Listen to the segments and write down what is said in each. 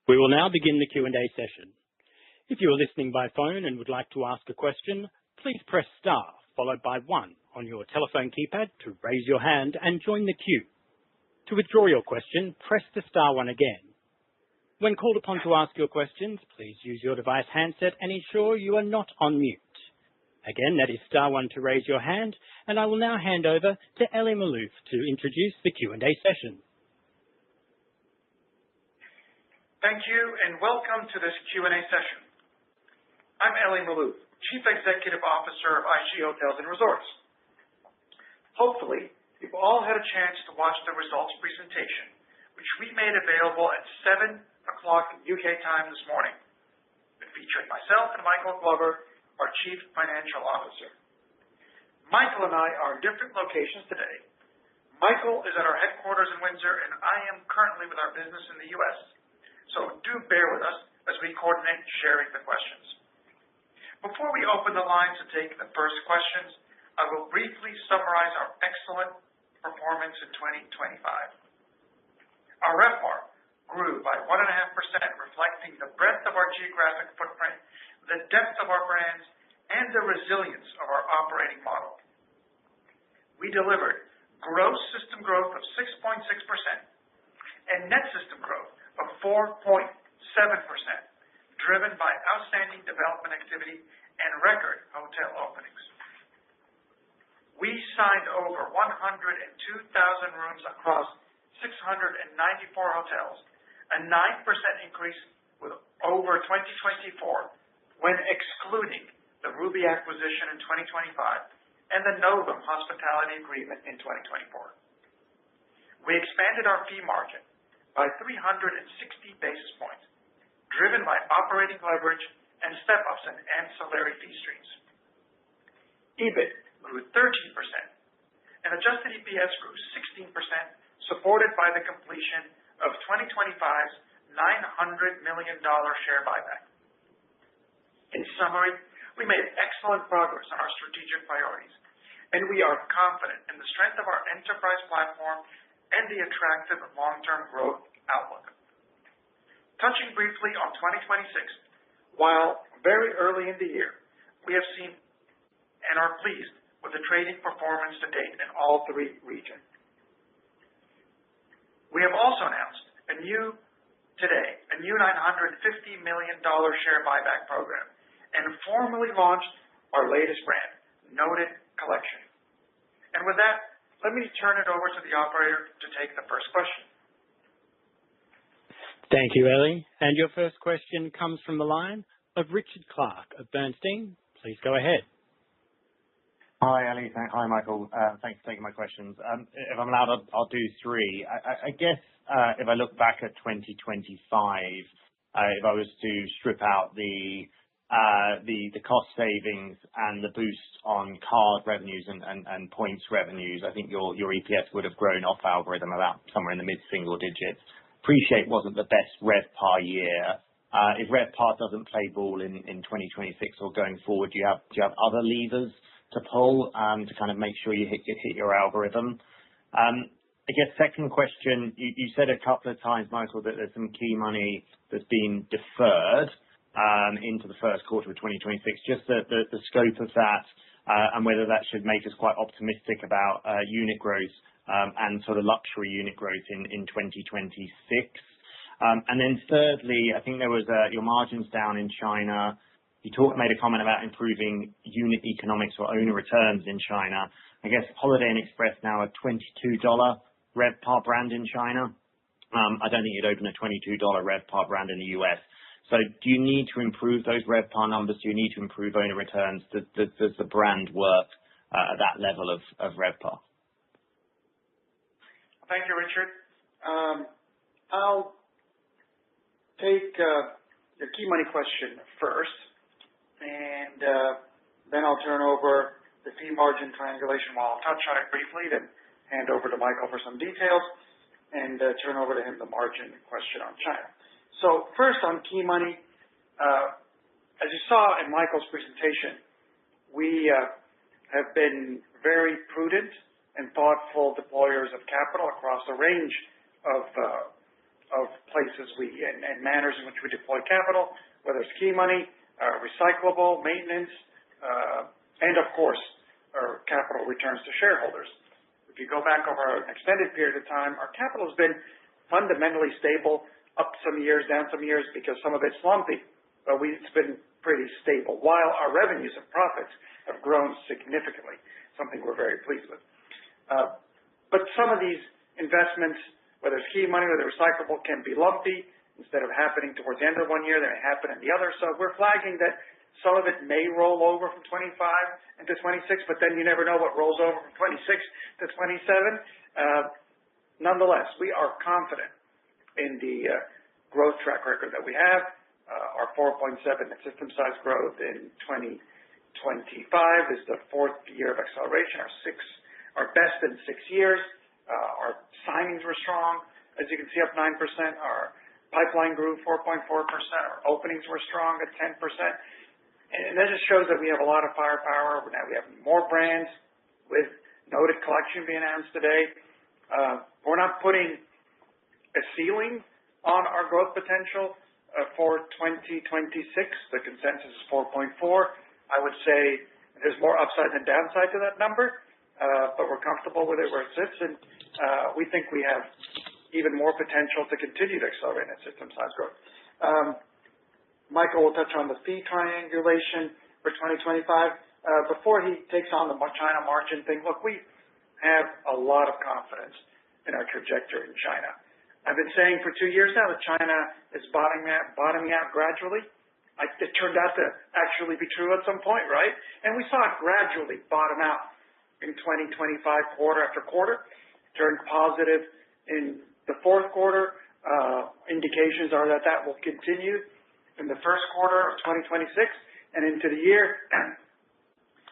We will now begin the Q&A session. If you are listening by phone and would like to ask a question, please press star followed by 1 on your telephone keypad to raise your hand and join the queue. To withdraw your question, press the star 1 again. When called upon to ask your questions, please use your device handset and ensure you are not on mute. Again, that is star 1 to raise your hand, and I will now hand over to Ellie Malouf to introduce the Q&A session. Thank you and welcome to this Q&A session. I'm Ellie Malouf, Chief Executive Officer of IG Hotels and Resorts. Hopefully, you've all had a chance to watch the results presentation, which we made available at 7 o'clock UK time this morning. It featured myself and Michael Glover, our Chief Financial Officer. Michael and I are in different locations today. Michael is at our headquarters in Windsor, and I am currently with our business in the U.S. So do bear with us as we coordinate sharing the questions. Before we open the line to take the first questions, I will briefly summarize our excellent performance in 2025. Our RevPAR grew by 1.5%, reflecting the breadth of our geographic footprint, the depth of our brands, and the resilience of our operating model. We delivered gross system growth of 6.6% and net system growth of 4.7%, driven by outstanding development activity and record hotel openings. We signed over 102,000 rooms across 694 hotels, a 9% increase with over 2024 when excluding the Ruby acquisition in 2025 and the Novum Hospitality Agreement in 2024. We expanded our fee margin by 360 basis points, driven by operating leverage and step-ups in ancillary fee streams. EBIT grew 13%, and adjusted EPS grew 16%, supported by the completion of 2025's $900 million share buyback. In summary, we made excellent progress on our strategic priorities, and we are confident in the strength of our enterprise platform and the attractive long-term growth outlook. Touching briefly on 2026, while very early in the year, we have seen and are pleased with the trading performance to date in all 3 regions. We have also announced a new $950 million share buyback program and formally launched our latest brand, Noted Collection. And with that, let me turn it over to the operator to take the first question. Thank you, Ellie. And your first question comes from the line of Richard Clarke of Bernstein. Please go ahead. Hi, Ellie. Hi, Michael. Thanks for taking my questions. If I'm allowed, I'll do 3. I guess if I look back at 2025, if I was to strip out the cost savings and the boost on card revenues and points revenues, I think your EPS would have grown off algorithm about somewhere in the mid-single digits. Appreciate wasn't the best RevPAR year. If RevPAR doesn't play ball in 2026 or going forward, do you have other levers to pull to kind of make sure you hit your algorithm? I guess second question, you said a couple of times, Michael, that there's some key money that's been deferred into the first quarter of 2026. Just the scope of that and whether that should make us quite optimistic about unit growth and sort of luxury unit growth in 2026. And then thirdly, I think there was your margins down in China. You made a comment about improving unit economics or owner returns in China. I guess Holiday Inn Express now a $22 RevPAR brand in China. I don't think you'd open a $22 RevPAR brand in the US. So do you need to improve those RevPAR numbers? Do you need to improve owner returns? Does the brand work at that level of RevPAR? Thank you, Richard. I'll take your key money question first, and then I'll turn over the fee margin triangulation. While I'll touch on it briefly, then hand over to Michael for some details, and turn over to him the margin question on China. So first on key money, as you saw in Michael's presentation, we have been very prudent and thoughtful deployers of capital across a range of of places and manners in which we deploy capital, whether it's key money, recyclable, maintenance, and of course, our capital returns to shareholders. If you go back over an extended period of time, our capital has been fundamentally stable, up some years, down some years, because some of it's lumpy, but it's been pretty stable, while our revenues and profits have grown significantly, something we're very pleased with. But some of these investments, whether it's key money, whether recyclable, can be lumpy. Instead of happening towards the end of one year, they may happen in the other. So we're flagging that some of it may roll over from 25 into 26, but then you never know what rolls over from 26 to 27. Nonetheless, we are confident in the growth track record that we have. Our 4.7 net system size growth in 2025 is the fourth year of acceleration, our best in 6 years. Our signings were strong, as you can see, up 9%. Our pipeline grew 4.4%. Our openings were strong at 10%. And that just shows that we have a lot of firepower. Now we have more brands with Noted Collection being announced today. We're not putting a ceiling on our growth potential for 2026. The consensus is 4.4. I would say there's more upside than downside to that number, but we're comfortable with it where it sits, and we think we have even more potential to continue to accelerate that system size growth. Michael will touch on the fee triangulation for 2025. Before he takes on the China margin thing, look, we have a lot of confidence in our trajectory in China. I've been saying for 2 years now that China is bottoming out gradually. It turned out to actually be true at some point, right? And we saw it gradually bottom out in 2025, quarter after quarter, turned positive in the fourth quarter. Indications are that that will continue in the first quarter of 2026 and into the year.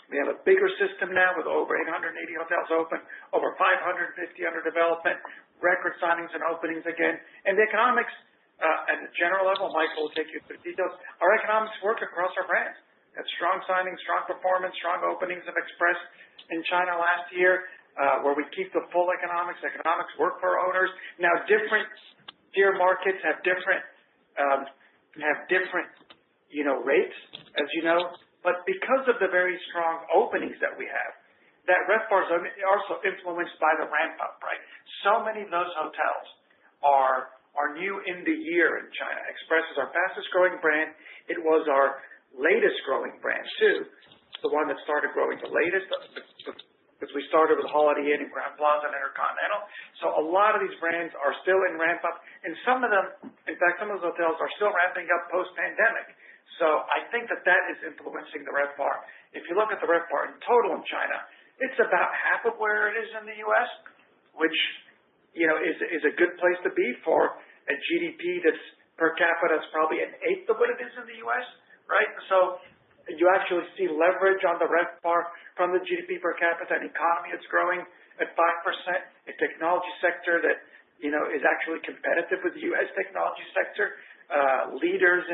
We have a bigger system now with over 880 hotels open, over 550 under development, record signings and openings again. And the economics, at the general level, Michael will take you through the details. Our economics work across our brands. We had strong signings, strong performance, strong openings of Express in China last year, where we keep the full economics. Economics work for our owners. Now, different tier markets have different rates, as you know. But because of the very strong openings that we have, that RevPAR is also influenced by the ramp up, right? So many of those hotels are new in the year in China. Express is our fastest growing brand. It was our latest growing brand too, the one that started growing the latest, because we started with Holiday Inn and Grand Plaza and InterContinental. So a lot of these brands are still in ramp up, and some of them, in fact, some of those hotels are still ramping up post-pandemic. So I think that is influencing the RevPAR. If you look at the RevPAR in total in China, it's about half of where it is in the U.S., which is a good place to be for a GDP that's per capita is probably an eighth of what it is in the U.S., right? So you actually see leverage on the RevPAR from the GDP per capita, an economy that's growing at 5%, a technology sector that is actually competitive with the U.S. technology sector, leaders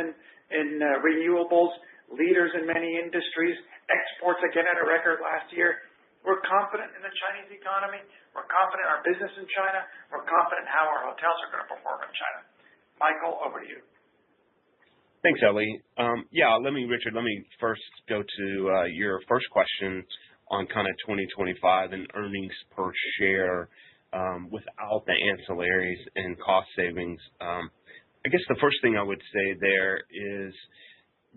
in renewables, leaders in many industries, exports again at a record last year. We're confident in the Chinese economy. We're confident in our business in China. We're confident in how our hotels are going to perform in China. Michael, over to you. Thanks, Ellie. Richard, let me first go to your first question on kind of 2025 and earnings per share without the ancillaries and cost savings. I guess the first thing I would say there is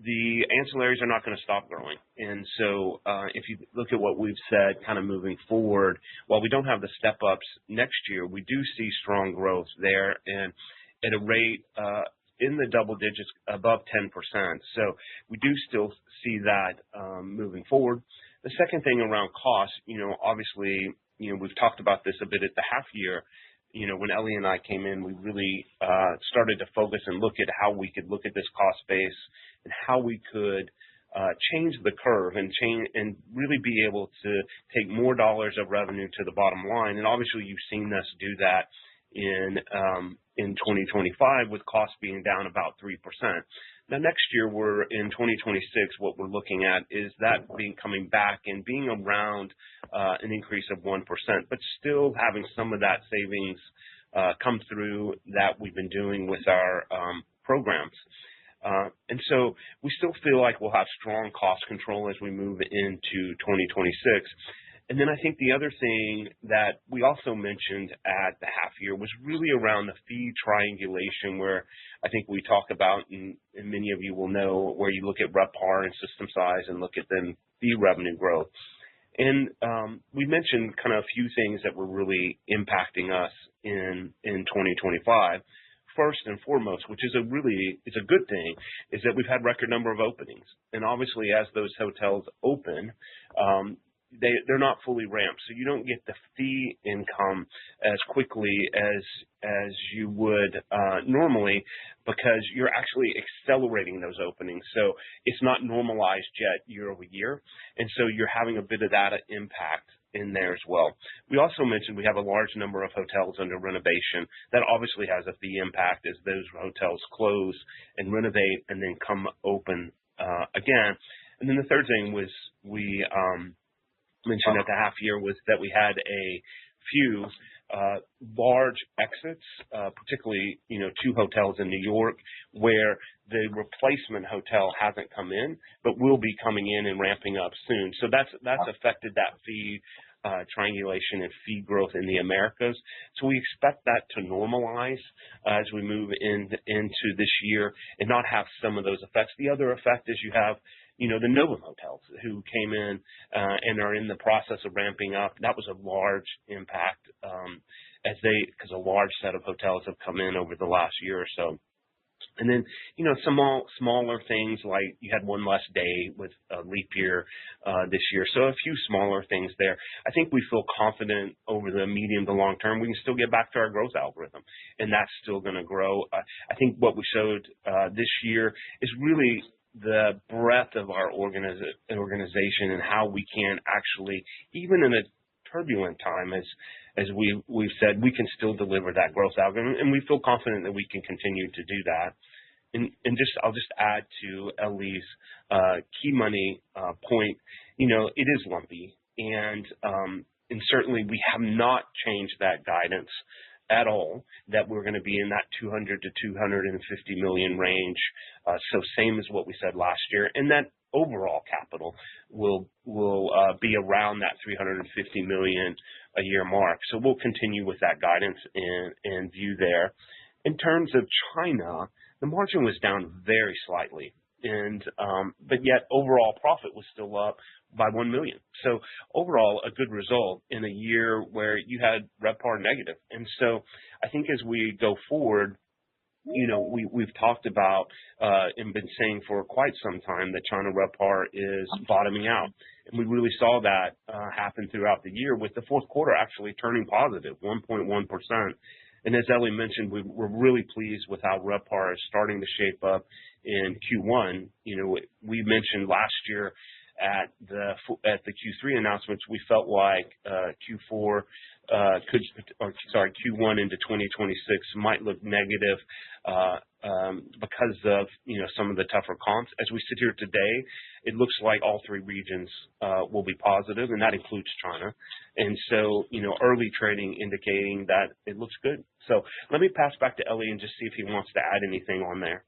the ancillaries are not going to stop growing. And so if you look at what we've said kind of moving forward, while we don't have the step-ups next year, we do see strong growth there and at a rate in the double digits above 10%. So we do still see that moving forward. The second thing around cost, obviously, we've talked about this a bit at the half year. When Ellie and I came in, we really started to focus and look at how we could look at this cost base and how we could change the curve and really be able to take more dollars of revenue to the bottom line. And obviously, you've seen us do that in 2025 with costs being down about 3%. Now, next year, we're in 2026, what we're looking at is that coming back and being around an increase of 1%, but still having some of that savings come through that we've been doing with our programs. And so we still feel like we'll have strong cost control as we move into 2026. And then I think the other thing that we also mentioned at the half year was really around the fee triangulation, where I think we talk about, and many of you will know, where you look at RevPAR and system size and look at then fee revenue growth. And we mentioned kind of a few things that were really impacting us in 2025. First and foremost, which is it's a good thing, is that we've had record number of openings. And obviously, as those hotels open, they're not fully ramped, so you don't get the fee income as quickly as you would normally, because you're actually accelerating those openings. So it's not normalized yet year over year, and so you're having a bit of that impact in there as well. We also mentioned we have a large number of hotels under renovation. That obviously has a fee impact as those hotels close and renovate and then come open again. And then the third thing was we mentioned at the half year was that we had a few large exits, particularly, 2 hotels in New York where the replacement hotel hasn't come in, but will be coming in and ramping up soon. So that's affected that fee triangulation and fee growth in the Americas. So we expect that to normalize as we move into this year and not have some of those effects. The other effect is you have the Novum hotels who came in and are in the process of ramping up. That was a large impact because a large set of hotels have come in over the last year or so. And then, some smaller things like you had one less day with a leap year this year. So a few smaller things there. I think we feel confident over the medium to long term we can still get back to our growth algorithm, and that's still going to grow. I think what we showed this year is really the breadth of our organization and how we can actually, even in a turbulent time, as we've said, we can still deliver that growth algorithm, and we feel confident that we can continue to do that. And I'll just add to Ellie's key money point. It is lumpy, and certainly we have not changed that guidance at all, that we're going to be in that 200 to 250 million range. So same as what we said last year, and that overall capital will be around that 350 million a year mark. So we'll continue with that guidance and view there. In terms of China, the margin was down very slightly, but yet overall profit was still up by 1 million. So overall, a good result in a year where you had RevPAR negative. And so I think as we go forward, we've talked about and been saying for quite some time that China RevPAR is bottoming out. And we really saw that happen throughout the year, with the fourth quarter actually turning positive, 1.1%. And as Ellie mentioned, we're really pleased with how RevPAR is starting to shape up in Q1. We mentioned last year at the Q3 announcements, we felt like Q1 into 2026 might look negative because of some of the tougher comps. As we sit here today, it looks like all 3 regions will be positive, and that includes China. And so early trading indicating that it looks good. So let me pass back to Ellie and just see if he wants to add anything on there.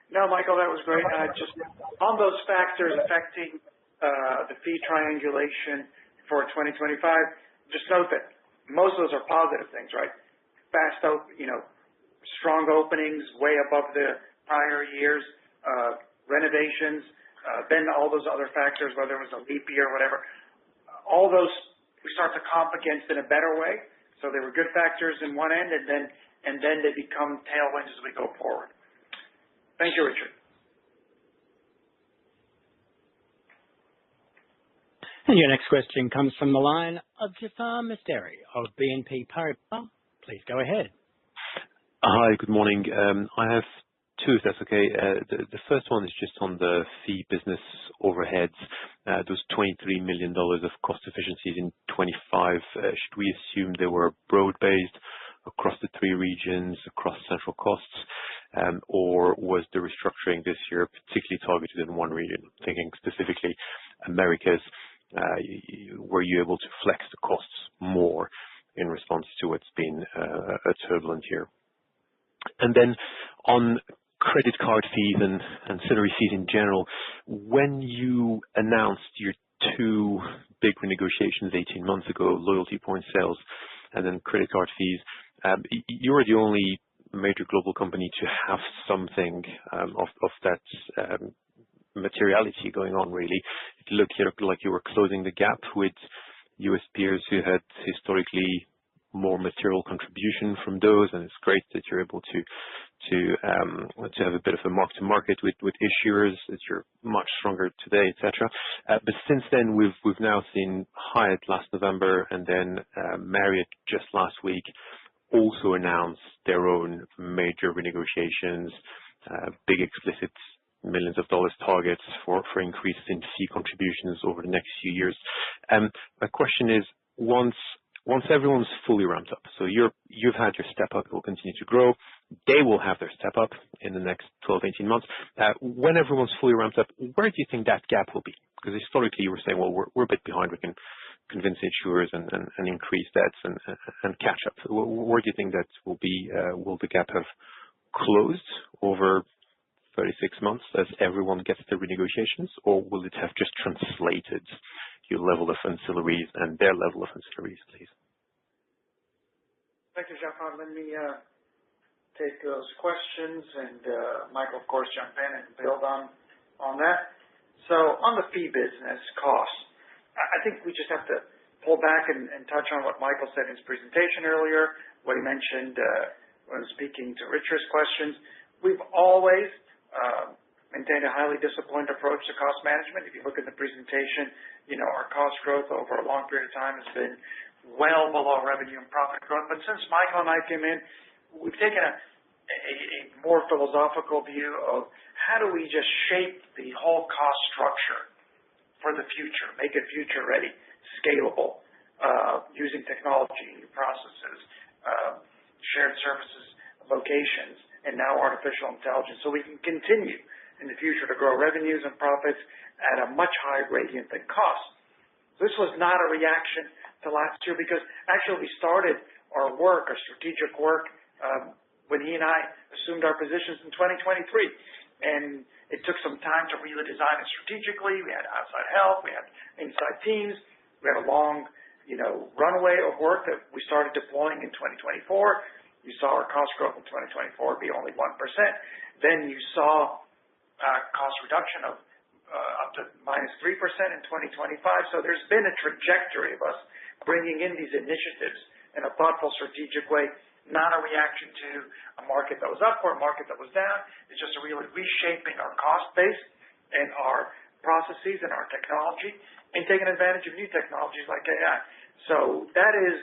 No, Michael, that was great. Just on those factors affecting the fee triangulation for 2025, just note that most of those are positive things, right? Strong openings, way above the prior years, renovations, then all those other factors, whether it was a leap year or whatever, all those we start to comp against in a better way. So they were good factors in one end, and then they become tailwinds as we go forward. Thank you, Richard. And your next question comes from the line of Jafar Misteri of BNP Paribas. Please go ahead. Hi, good morning. I have 2, if that's okay. The first one is just on the fee business overheads. Those $23 million of cost efficiencies in 25. Should we assume they were broad-based across the 3 regions, across central costs, or was the restructuring this year particularly targeted in one region? Thinking specifically Americas, were you able to flex the costs more in response to what's been a turbulent year. And then on credit card fees and ancillary fees in general, when you announced your two big renegotiations 18 months ago, loyalty point sales and then credit card fees, you were the only major global company to have something of that materiality going on, really. It looked like you were closing the gap with US peers who had historically more material contribution from those, and it's great that you're able to have a bit of a mark to market with issuers, that you're much stronger today, etc. But since then, we've now seen Hyatt last November, and then Marriott just last week also announced their own major renegotiations, big explicit millions of dollars targets for increases in fee contributions over the next few years. My question is, once everyone's fully ramped up, so you've had your step up, it will continue to grow. They will have their step up in the next 12, 18 months. When everyone's fully ramped up, where do you think that gap will be? Because historically you were saying, well, we're a bit behind. We can convince insurers and increase debts and catch up. Where do you think that will be? Will the gap have closed over 36 months as everyone gets the renegotiations, or will it have just translated your level of ancillaries and their level of ancillaries, please? Thank you, Jean-Paul. Let me take those questions, and Michael, of course, jump in and build on that. So on the fee business costs, I think we just have to pull back and touch on what Michael said in his presentation earlier, what he mentioned when speaking to Richard's questions. We've always maintained a highly disciplined approach to cost management. If you look at the presentation, our cost growth over a long period of time has been well below revenue and profit growth. But since Michael and I came in, we've taken a more philosophical view of how do we just shape the whole cost structure for the future, make it future ready, scalable, using technology, processes, shared services, locations, and now artificial intelligence, so we can continue in the future to grow revenues and profits at a much higher gradient than cost. This was not a reaction to last year, because actually we started our work, our strategic work, when he and I assumed our positions in 2023. And it took some time to really design it strategically. We had outside help, we had inside teams, we had a long, runway of work that we started deploying in 2024. You saw our cost growth in 2024 be only 1%. Then you saw cost reduction of up to -3% in 2025. So there's been a trajectory of us bringing in these initiatives in a thoughtful, strategic way, not a reaction to a market that was up or a market that was down. It's just really reshaping our cost base and our processes and our technology, and taking advantage of new technologies like AI. So that is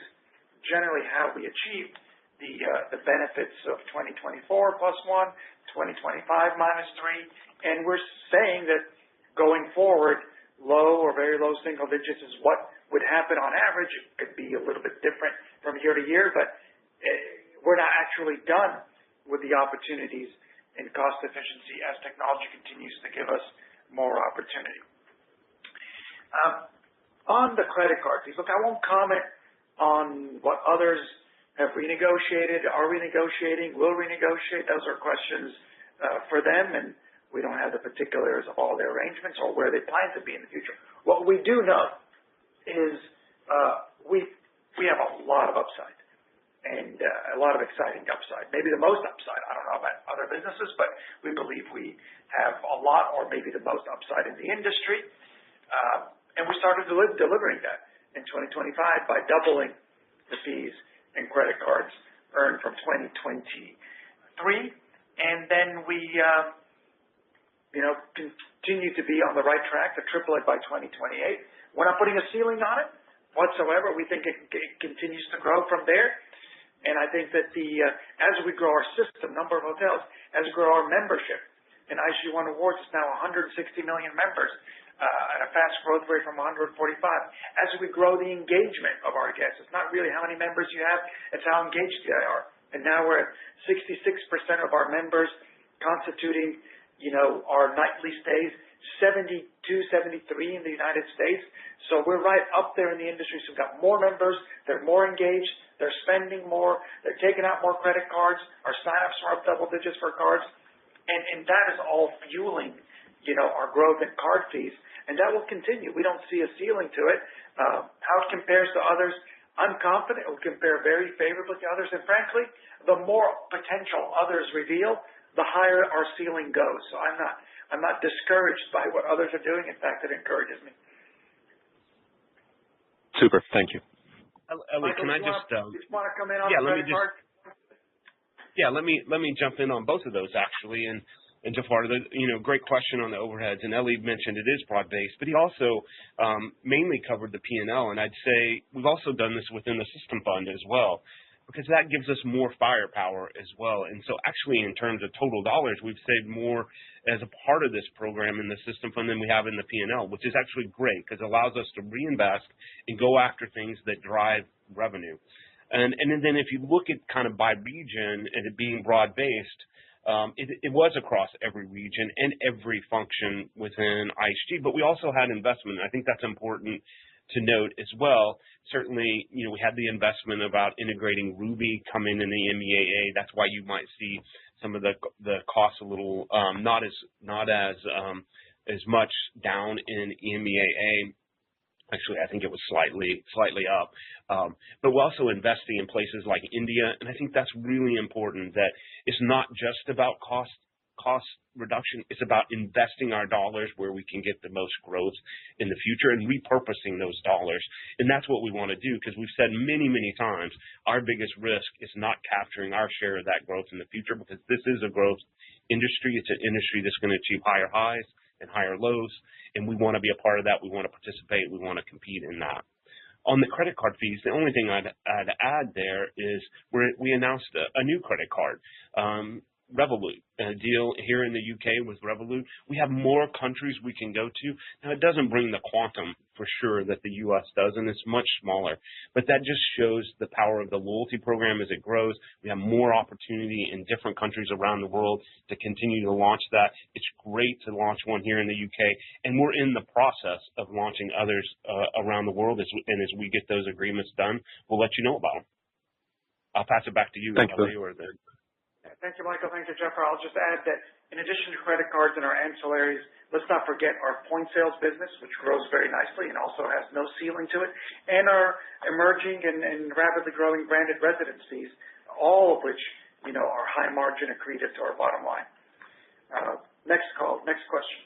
generally how we achieved the benefits of 2024 +1, 2025 -3, and we're saying that going forward, low or very low single digits is what would happen on average. It could be a little bit different from year to year, but we're not actually done with the opportunities in cost efficiency as technology continues to give us more opportunity. On the credit card fees, look, I won't comment on what others have renegotiated, are renegotiating, will renegotiate. Those are questions for them, and we don't have the particulars of all their arrangements or where they plan to be in the future. What we do know is we have a lot of upside and a lot of exciting upside, maybe the most upside. I don't know about other businesses, but we believe we have a lot, or maybe the most upside in the industry. And we started delivering that in 2025 by doubling the fees and credit cards earned from 2023. And then we continue to be on the right track to triple it by 2028. We're not putting a ceiling on it whatsoever. We think it continues to grow from there. And I think that as we grow our system, number of hotels, as we grow our membership, and IHG One Rewards is now 160 million members at a fast growth rate from 145. As we grow the engagement of our guests, it's not really how many members you have, it's how engaged they are. And now we're at 66% of our members constituting, our nightly stays, 72, 73 in the United States. So we're right up there in the industry. So we've got more members, they're more engaged, They're spending more. They're taking out more credit cards. Our sign-ups are up double digits for cards. And that is all fueling, our growth in card fees. And that will continue. We don't see a ceiling to it. How it compares to others, I'm confident it will compare very favorably to others. And frankly, the more potential others reveal, the higher our ceiling goes. So I'm not discouraged by what others are doing. In fact, it encourages me. Super. Thank you. Ellie, Michael, can I just want to come in on the credit card? Yeah, let me jump in on both of those actually. And Jafar, great question on the overheads. And Ellie mentioned it is broad-based, but he also mainly covered the P&L. And I'd say we've also done this within the system fund as well, because that gives us more firepower as well. And so actually in terms of total dollars, we've saved more as a part of this program in the system fund than we have in the P&L, which is actually great because it allows us to reinvest and go after things that drive revenue. And then if you look at kind of by region and it being broad-based, it was across every region and every function within IHG, but we also had investment. I think that's important to note as well. Certainly, we had the investment about integrating Ruby coming in the EMEAA. That's why you might see some of the costs a little not as much down in EMEAA. Actually, I think it was slightly up. But we're also investing in places like India, and I think that's really important, that it's not just about cost reduction. It's about investing our dollars where we can get the most growth in the future and repurposing those dollars. And that's what we want to do, because we've said many, many times, our biggest risk is not capturing our share of that growth in the future, because this is a growth industry. It's an industry that's going to achieve higher highs and higher lows, and we want to be a part of that. We want to participate. We want to compete in that. On the credit card fees, the only thing I'd add there is we announced a new credit card, Revolut, a deal here in the UK with Revolut. We have more countries we can go to. Now, it doesn't bring the quantum for sure that the US does, and it's much smaller, but that just shows the power of the loyalty program as it grows. We have more opportunity in different countries around the world to continue to launch that. It's great to launch one here in the UK, and we're in the process of launching others around the world, and as we get those agreements done, we'll let you know about them. I'll pass it back to you, Ellie, or the... Thank you, Michael. Thank you, Jeffrey. I'll just add that in addition to credit cards and our ancillaries, let's not forget our point sales business, which grows very nicely and also has no ceiling to it, and our emerging and rapidly growing branded residence fees, all of which, are high margin accretive to our bottom line. Next question.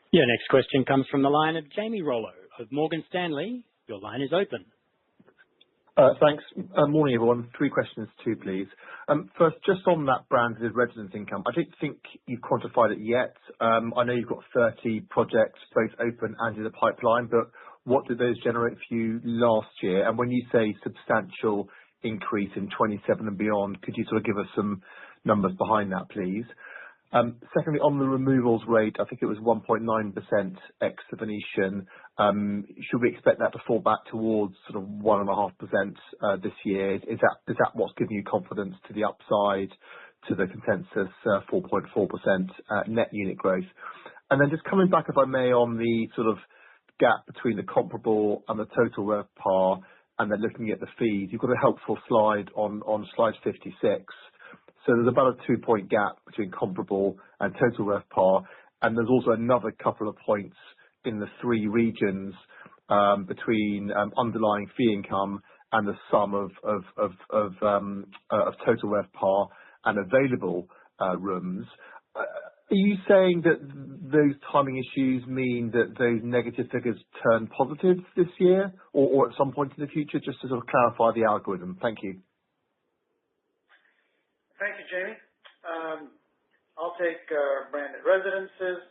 Your next question comes from the line of Jamie Rollo of Morgan Stanley. Your line is open. Thanks. Morning, everyone. 3 questions too, please. First, just on that branded residence income, I don't think you've quantified it yet. I know you've got 30 projects, both open and in the pipeline, but what did those generate for you last year? And when you say substantial increase in 27 and beyond, could you sort of give us some numbers behind that, please? Secondly, on the removals rate, I think it was 1.9% ex the Venetian. Should we expect that to fall back towards sort of 1.5% this year? Is that what's giving you confidence to the upside to the consensus 4.4% net unit growth? And then just coming back, if I may, on the sort of gap between the comparable and the total RevPAR, and then looking at the fees, you've got a helpful slide on slide 56. So there's about a 2-point gap between comparable and total RevPAR, and there's also another couple of points in the 3 regions between underlying fee income and the sum of total RevPAR and available rooms. Are you saying that those timing issues mean that those negative figures turn positive this year or at some point in the future? Just to sort of clarify the algorithm. Thank you. Thank you, Jamie. I'll take branded residences,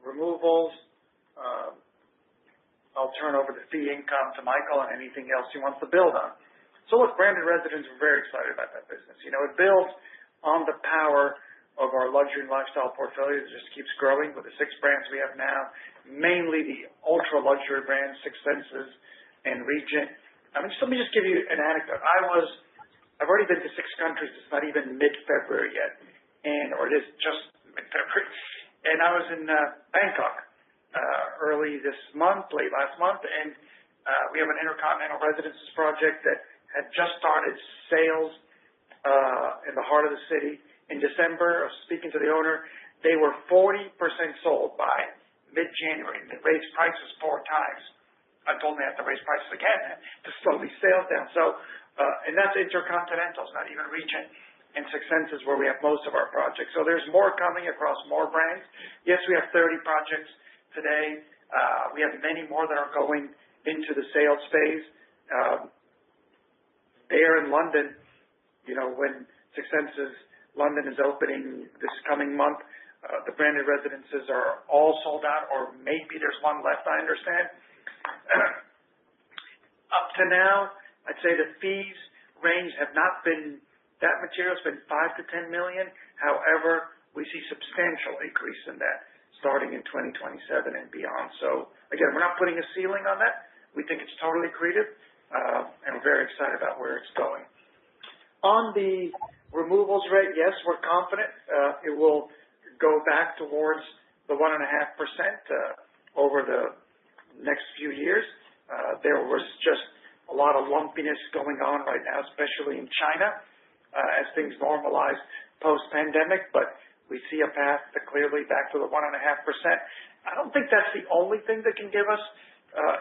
removals. I'll turn over the fee income to Michael and anything else he wants to build on. So look, branded residents, we're very excited about that business. It builds on the power of our luxury and lifestyle portfolio. It just keeps growing with the 6 brands we have now, mainly the ultra luxury brands, Six Senses and Regent. Let me just give you an anecdote. I've already been to 6 countries. It's not even mid-February yet, or it is just mid-February. And I was in Bangkok late last month, and We have an InterContinental residences project that had just started sales in the heart of the city. In December, speaking to the owner, they were 40% sold by mid-January. They raised prices 4 times. I told them they have to raise prices again to slow these sales down. So, and that's InterContinental, it's not even Regent and Six Senses where we have most of our projects. So there's more coming across more brands. Yes, we have 30 projects today. We have many more that are going into the sales phase. There in London, when Six Senses London is opening this coming month, the branded residences are all sold out, or maybe there's one left, I understand. Up to now, I'd say the fees range have not been that material. It's been $5 to $10 million. However, we see substantial increase in that starting in 2027 and beyond. So again, we're not putting a ceiling on that. We think it's totally accretive, and we're very excited about where it's going. On the removals rate, yes, we're confident it will go back towards the 1.5% over the next few years. There was just a lot of lumpiness going on right now, especially in China, as things normalize post-pandemic, but we see a path to clearly back to the 1.5%. I don't think that's the only thing that can give us,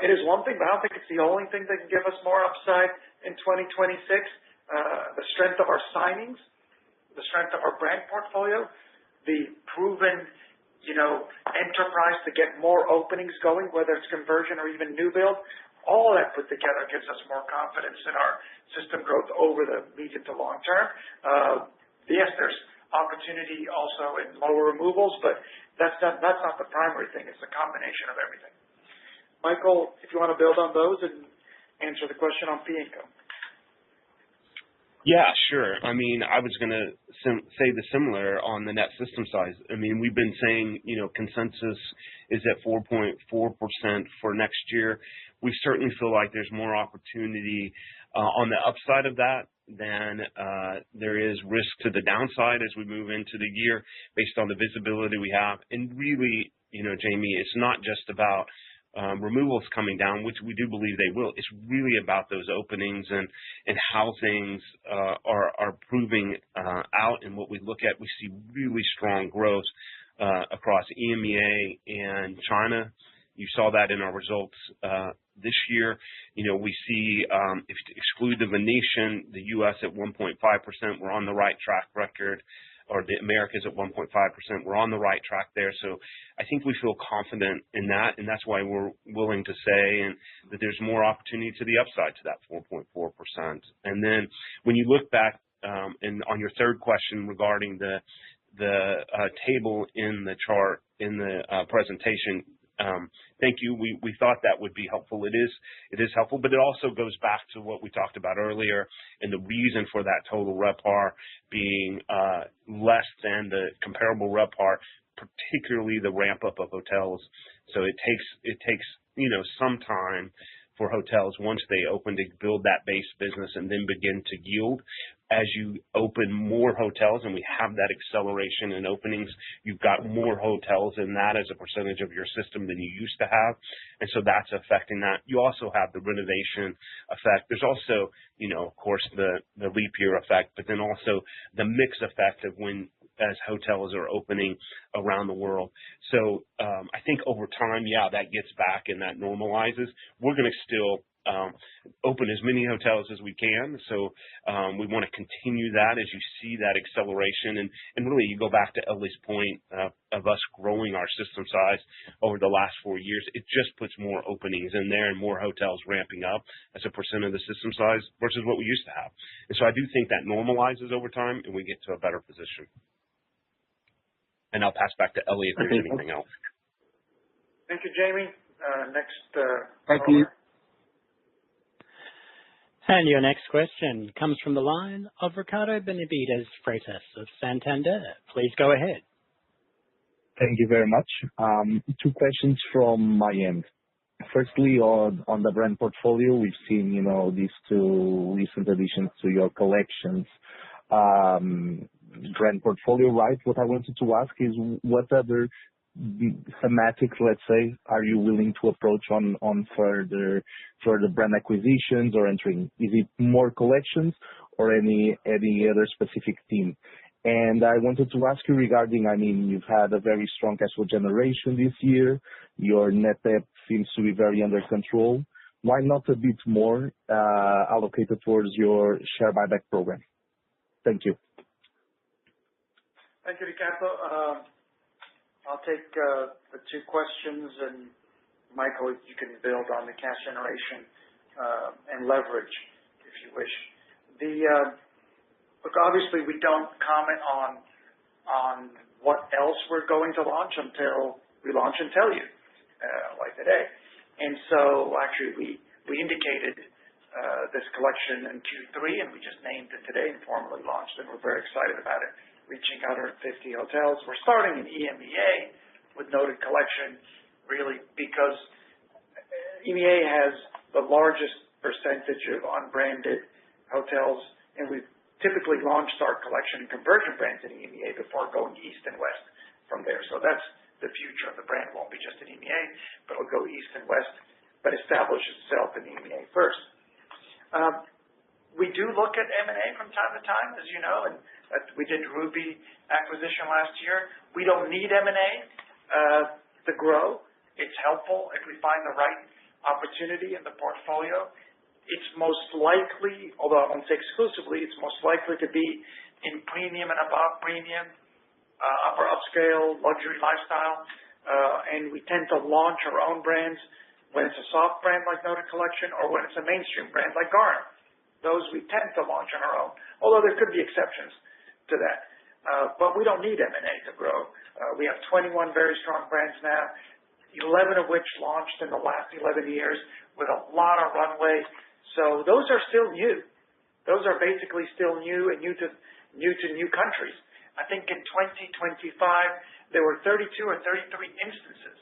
it is one thing, but I don't think it's the only thing that can give us more upside in 2026. The strength of our signings, the strength of our brand portfolio, the proven, enterprise to get more openings going, whether it's conversion or even new build, all that put together gives us more confidence in our system growth over the medium to long term. Yes, there's opportunity also in lower removals, but that's not the primary thing. It's a combination of everything. Michael, if you want to build on those and answer the question on fee income. Yeah, sure. I mean, I was going to say the similar on the net system size. I mean, we've been saying, consensus is at 4.4% for next year. We certainly feel like there's more opportunity on the upside of that than there is risk to the downside as we move into the year based on the visibility we have. And really, Jamie, it's not just about removals coming down, which we do believe they will. It's really about those openings and how things are proving out. And what we look at, we see really strong growth across EMEA and China. You saw that in our results this year. We see, if you exclude the Venetian, the U.S. at 1.5%, we're on the right track record, or the Americas at 1.5%. We're on the right track there. So I think we feel confident in that, and that's why we're willing to say that there's more opportunity to the upside to that 4.4%. And then when you look back and on your third question regarding the table in the chart in the presentation, thank you. We thought that would be helpful. It is helpful, but it also goes back to what we talked about earlier and the reason for that total RevPAR being less than the comparable RevPAR, particularly the ramp up of hotels. So it takes some time for hotels once they open to build that base business and then begin to yield. As you open more hotels, and we have that acceleration in openings, you've got more hotels in that as a percentage of your system than you used to have. And so that's affecting that. You also have the renovation effect. There's also, of course, the leap year effect, but then also the mix effect of as hotels are opening around the world. So I think over time, that gets back and that normalizes. We're going to still open as many hotels as we can. So we want to continue that as you see that acceleration. And really, you go back to Ellie's point of us growing our system size over the last 4 years. It just puts more openings in there and more hotels ramping up as a percent of the system size versus what we used to have. And so I do think that normalizes over time and we get to a better position. And I'll pass back to Ellie if there's anything else. Thank you, Jamie. Next. Thank you. And your next question comes from the line of Ricardo Benavides Freitas of Santander. Please go ahead. Thank you very much. 2 questions from my end. Firstly, on the brand portfolio, we've seen, these 2 recent additions to your collections. Brand portfolio, right? What I wanted to ask is what other thematic, let's say, are you willing to approach on further brand acquisitions or entering? Is it more collections or any other specific theme? And I wanted to ask you regarding, I mean, you've had a very strong cash flow generation this year. Your net debt seems to be very under control. Why not a bit more allocated towards your share buyback program? Thank you. Thank you, Ricardo. I'll take the two questions, and Michael, you can build on the cash generation and leverage if you wish. Look, obviously, we don't comment on what else we're going to launch until we launch and tell you, like today. And so, actually, we indicated this collection in Q3, and we just named it today and formally launched, and we're very excited about it, reaching 150 hotels. We're starting in EMEA with Noted Collection, really, because EMEA has the largest percentage of unbranded hotels, and we've typically launched our collection and conversion brands in EMEA before going east and west from there. So that's the future of the brand. Won't be just in EMEA, but it'll go east and west, but establish itself in EMEA first. We do look at M&A from time to time, as you know, and we did Ruby acquisition last year. We don't need M&A to grow. It's helpful if we find the right opportunity in the portfolio. It's most likely, although I won't say exclusively, it's most likely to be in premium and above premium, upper upscale, luxury lifestyle, and we tend to launch our own brands when it's a soft brand like Noted Collection or when it's a mainstream brand like Garner. Those we tend to launch on our own, although there could be exceptions to that. But we don't need M&A to grow. We have 21 very strong brands now, 11 of which launched in the last 11 years with a lot of runway. So those are still new. Those are basically still new and new to new countries. I think in 2025, there were 32 or 33 instances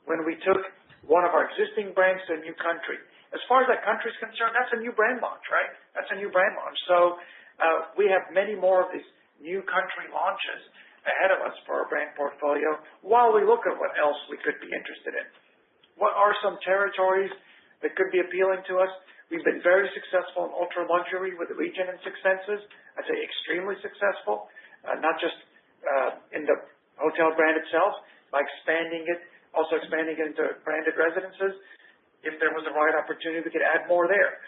when we took one of our existing brands to a new country. As far as that country is concerned, that's a new brand launch, right? That's a new brand launch. So we have many more of these new country launches ahead of us for our brand portfolio while we look at what else we could be interested in. What are some territories that could be appealing to us? We've been very successful in ultra luxury with the Regent and Six Senses. I'd say extremely successful, not just in the hotel brand itself, by expanding it into branded residences. If there was the right opportunity, we could add more there.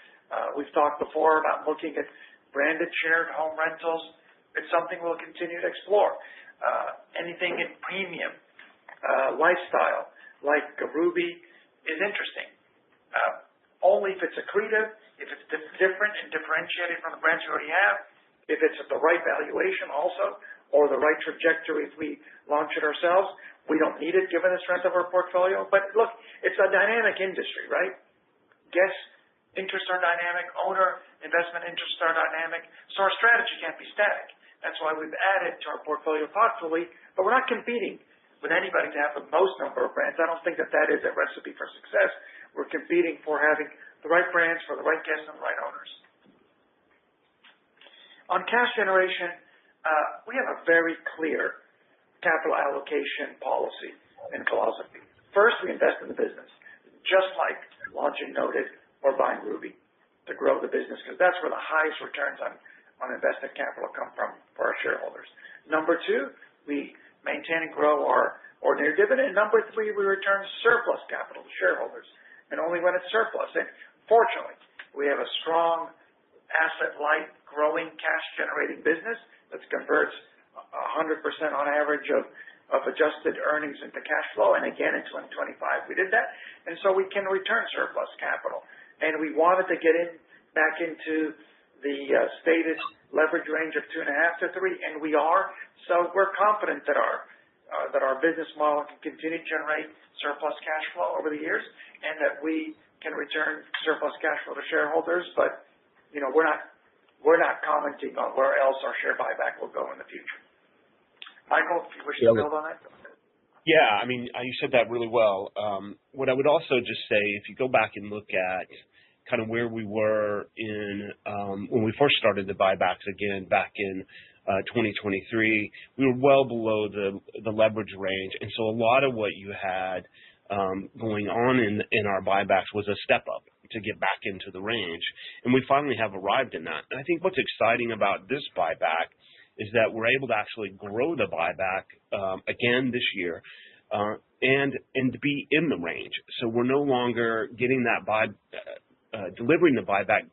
We've talked before about looking at branded shared home rentals. It's something we'll continue to explore. Anything in premium lifestyle, like Ruby, is interesting. Only if it's accretive, if it's different and differentiated from the brands you already have, if it's at the right valuation also, or the right trajectory if we launch it ourselves. We don't need it given the strength of our portfolio. But look, it's a dynamic industry, right? Guest interests are dynamic, owner investment interests are dynamic, so our strategy can't be static. That's why we've added to our portfolio thoughtfully, but we're not competing with anybody to have the most number of brands. I don't think that is a recipe for success. We're competing for having the right brands for the right guests and the right owners. On cash generation, we have a very clear capital allocation policy and philosophy. First, we invest in the business, just like launching Noted or buying Ruby to grow the business, because that's where the highest returns on invested capital come from for our shareholders. Number two, we maintain and grow our ordinary dividend. Number three, we return surplus capital to shareholders, and only when it's surplus. And fortunately, we have a strong asset-light, growing cash-generating business that converts 100% on average of adjusted earnings into cash flow. And again, in 2025, we did that. And so we can return surplus capital. And we wanted to get back into the stated leverage range of 2.5 to 3, and we are. So we're confident that our business model can continue to generate surplus cash flow over the years, and that we can return surplus cash flow to shareholders. But we're not commenting on where else our share buyback will go in the future. Michael, if you wish to build on that. Yeah, I mean, you said that really well. What I would also just say, if you go back and look at kind of where we were in when we first started the buybacks again back in 2023, we were well below the leverage range. And so a lot of what you had going on in our buybacks was a step up to get back into the range. And we finally have arrived in that. And I think what's exciting about this buyback is that we're able to actually grow the buyback again this year and to be in the range. So we're no longer getting that delivering the buyback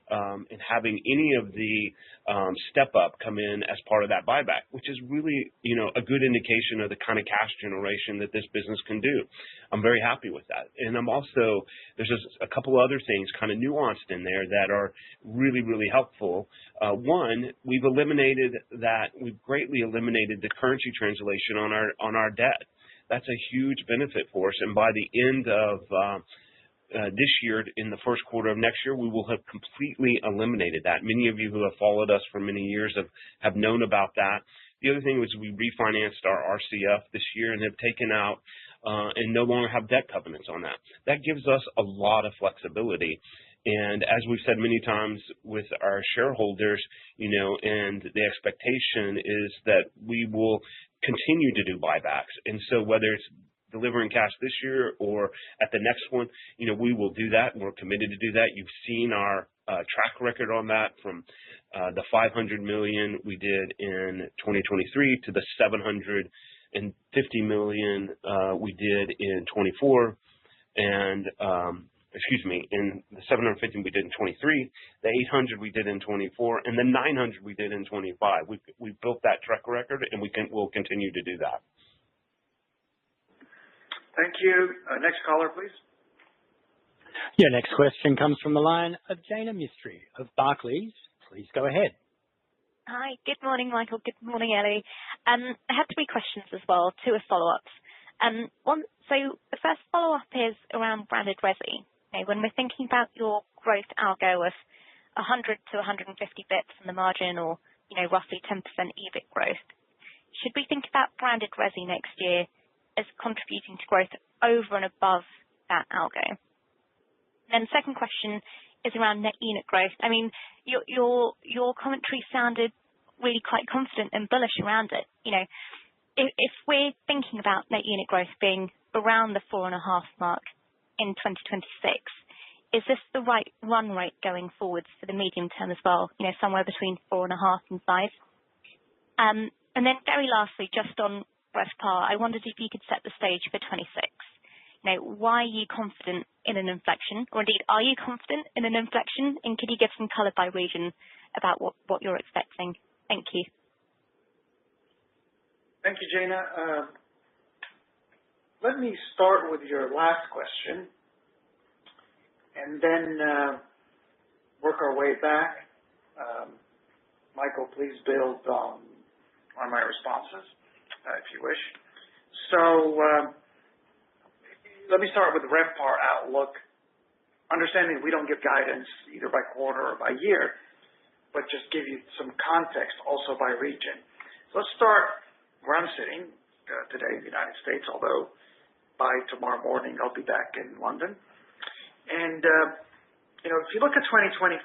and having any of the step up come in as part of that buyback, which is really, a good indication of the kind of cash generation that this business can do. I'm very happy with that. And there's just a couple other things kind of nuanced in there that are really, really helpful. One, we've greatly eliminated the currency translation on our debt. That's a huge benefit for us. And by the end of this year, in the first quarter of next year, we will have completely eliminated that. Many of you who have followed us for many years have known about that. The other thing was we refinanced our RCF this year and have taken out and no longer have debt covenants on that. That gives us a lot of flexibility. And as we've said many times with our shareholders, and the expectation is that we will continue to do buybacks. And so whether it's delivering cash this year or at the next one, we will do that, and we're committed to do that. You've seen our track record on that, from the $500 million we did in 2023 to the $750 million we did in 24, and in the 750 we did in 23, the 800 we did in 24, and the 900 we did in 25. We've built that track record, and we'll continue to do that. Thank you. Next caller, please. Your next question comes from the line of Jaina Mistry of Barclays. Please go ahead. Hi. Good morning, Michael. Good morning, Ellie. I have three questions as well, two are follow-ups. So the first follow-up is around branded resi. When we're thinking about your growth algo of 100 to 150 bits in the margin, or roughly 10% EBIT growth, should we think about branded resi next year as contributing to growth over and above that algo? Then the second question is around net unit growth. I mean, your commentary sounded really quite confident and bullish around it. If we're thinking about net unit growth being around the 4.5 mark in 2026, is this the right run rate going forwards for the medium term as well? Somewhere between 4.5 and 5. And then very lastly, just on RevPAR, I wondered if you could set the stage for 26. Why are you confident in an inflection, or indeed, are you confident in an inflection? And could you give some color by region about what you're expecting? Thank you. Thank you, Jaina. Let me start with your last question and then work our way back. Michael, please build on my responses, if you wish. So let me start with the RevPAR outlook, understanding we don't give guidance either by quarter or by year, but just give you some context also by region. So let's start where I'm sitting today in the United States, although by tomorrow morning I'll be back in London. And, if you look at 2025,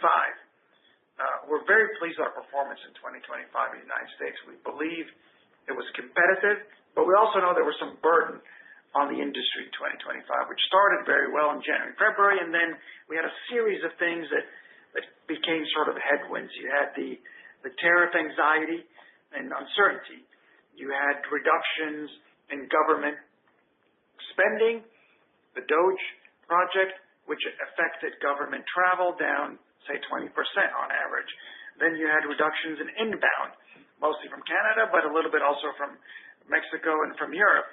we're very pleased with our performance in 2025 in the United States. We believe it was competitive, but we also know there was some burden on the industry in 2025, which started very well in January, February, and then we had a series of things that became sort of headwinds. You had the tariff anxiety and uncertainty. You had reductions in government spending, the DOGE project, which affected government travel down, say, 20% on average. Then you had reductions in inbound, mostly from Canada, but a little bit also from Mexico and from Europe.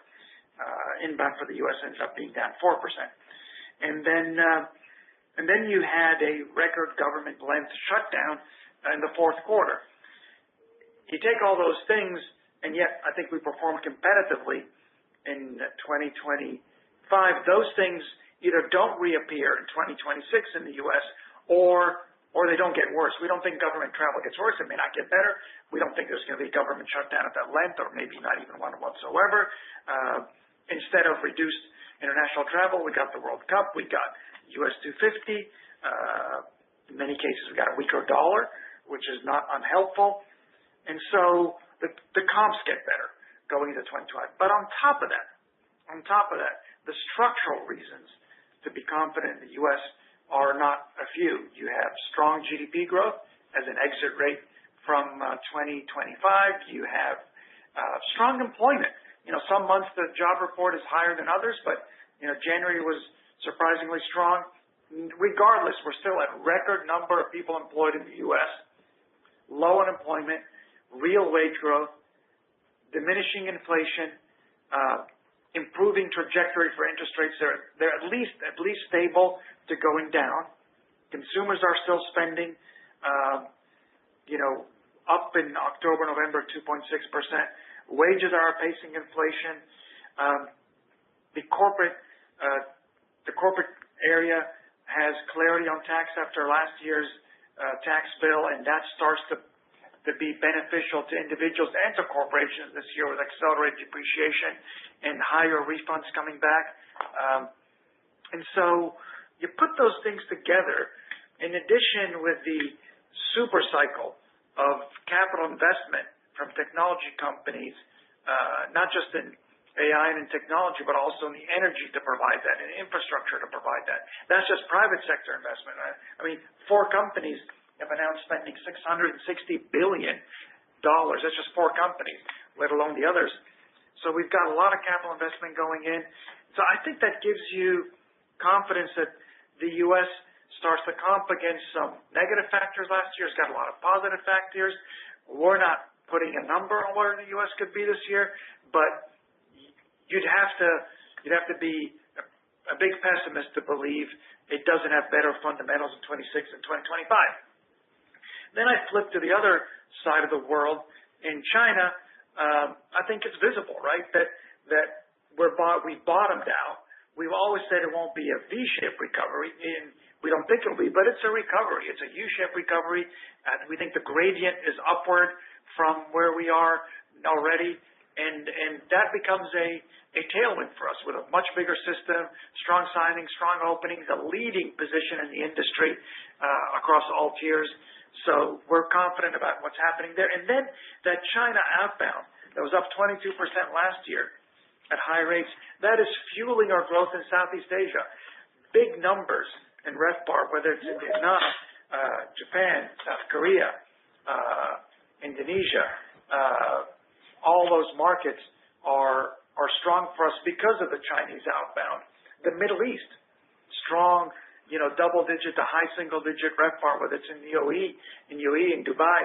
Inbound for the U.S. ended up being down 4%. And then you had a record government length shutdown in the fourth quarter. You take all those things, and yet I think we performed competitively in 2025. Those things either don't reappear in 2026 in the U.S. or they don't get worse. We don't think government travel gets worse. It may not get better. We don't think there's going to be a government shutdown at that length, or maybe not even one whatsoever. Instead of reduced international travel, we got the World Cup. We got US 250. In many cases, we got a weaker dollar, which is not unhelpful. And so the comps get better going into 2025. But on top of that, the structural reasons to be confident in the U.S. are not a few. You have strong GDP growth as an exit rate from 2025. You have strong employment. Some months the job report is higher than others, but January was surprisingly strong. Regardless, we're still at record number of people employed in the U.S., low unemployment, real wage growth, diminishing inflation, improving trajectory for interest rates. They're at least stable to going down. Consumers are still spending, up in October, November, 2.6%. Wages are outpacing inflation. The corporate area has clarity on tax after last year's tax bill, and that starts to be beneficial to individuals and to corporations this year with accelerated depreciation and higher refunds coming back. And so you put those things together, in addition with the super cycle of capital investment from technology companies, not just in AI and in technology, but also in the energy to provide that, and infrastructure to provide that. That's just private sector investment. I mean, 4 companies have announced spending $660 billion. That's just 4 companies, let alone the others. So we've got a lot of capital investment going in. So I think that gives you confidence that the U.S. starts to comp against some negative factors last year. It's got a lot of positive factors. We're not putting a number on where the U.S. could be this year, but you'd have to be a big pessimist to believe it doesn't have better fundamentals in 26 and 2025. Then I flip to the other side of the world. In China, I think it's visible, right, that we bottomed out. We've always said it won't be a V-shaped recovery, and we don't think it'll be, but it's a recovery. It's a U-shaped recovery. We think the gradient is upward from where we are already, and that becomes a tailwind for us with a much bigger system, strong signings, strong openings, a leading position in the industry across all tiers. So we're confident about what's happening there. And then that China outbound that was up 22% last year at high rates, that is fueling our growth in Southeast Asia. Big numbers in RevPAR, whether it's in Vietnam, Japan, South Korea, Indonesia, all those markets are strong for us because of the Chinese outbound. The Middle East, strong, double-digit to high single-digit RevPAR, whether it's in UAE, in Dubai.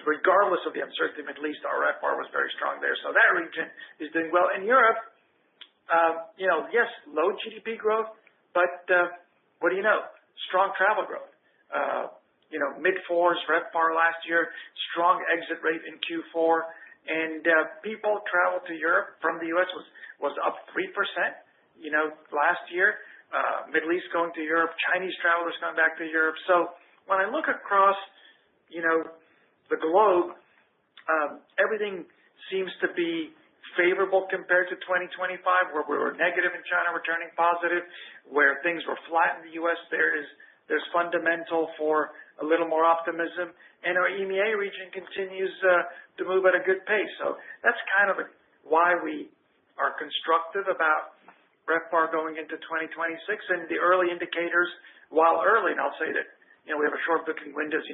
Regardless of the uncertainty in the Middle East, our RevPAR was very strong there. So that region is doing well. In Europe, yes, low GDP growth, but what do you know? Strong travel growth. Mid-4s RevPAR last year, strong exit rate in Q4, and people travel to Europe from the U.S. was up 3%, last year. Middle East going to Europe, Chinese travelers going back to Europe. So when I look across, the globe, everything seems to be favorable compared to 2025, where we were negative in China, we're turning positive, where things were flat in the U.S., there's fundamental for a little more optimism, and our EMEA region continues to move at a good pace. So that's kind of why we are constructive about RevPAR going into 2026, and the early indicators, while early, and I'll say that, we have a short booking windows, 60%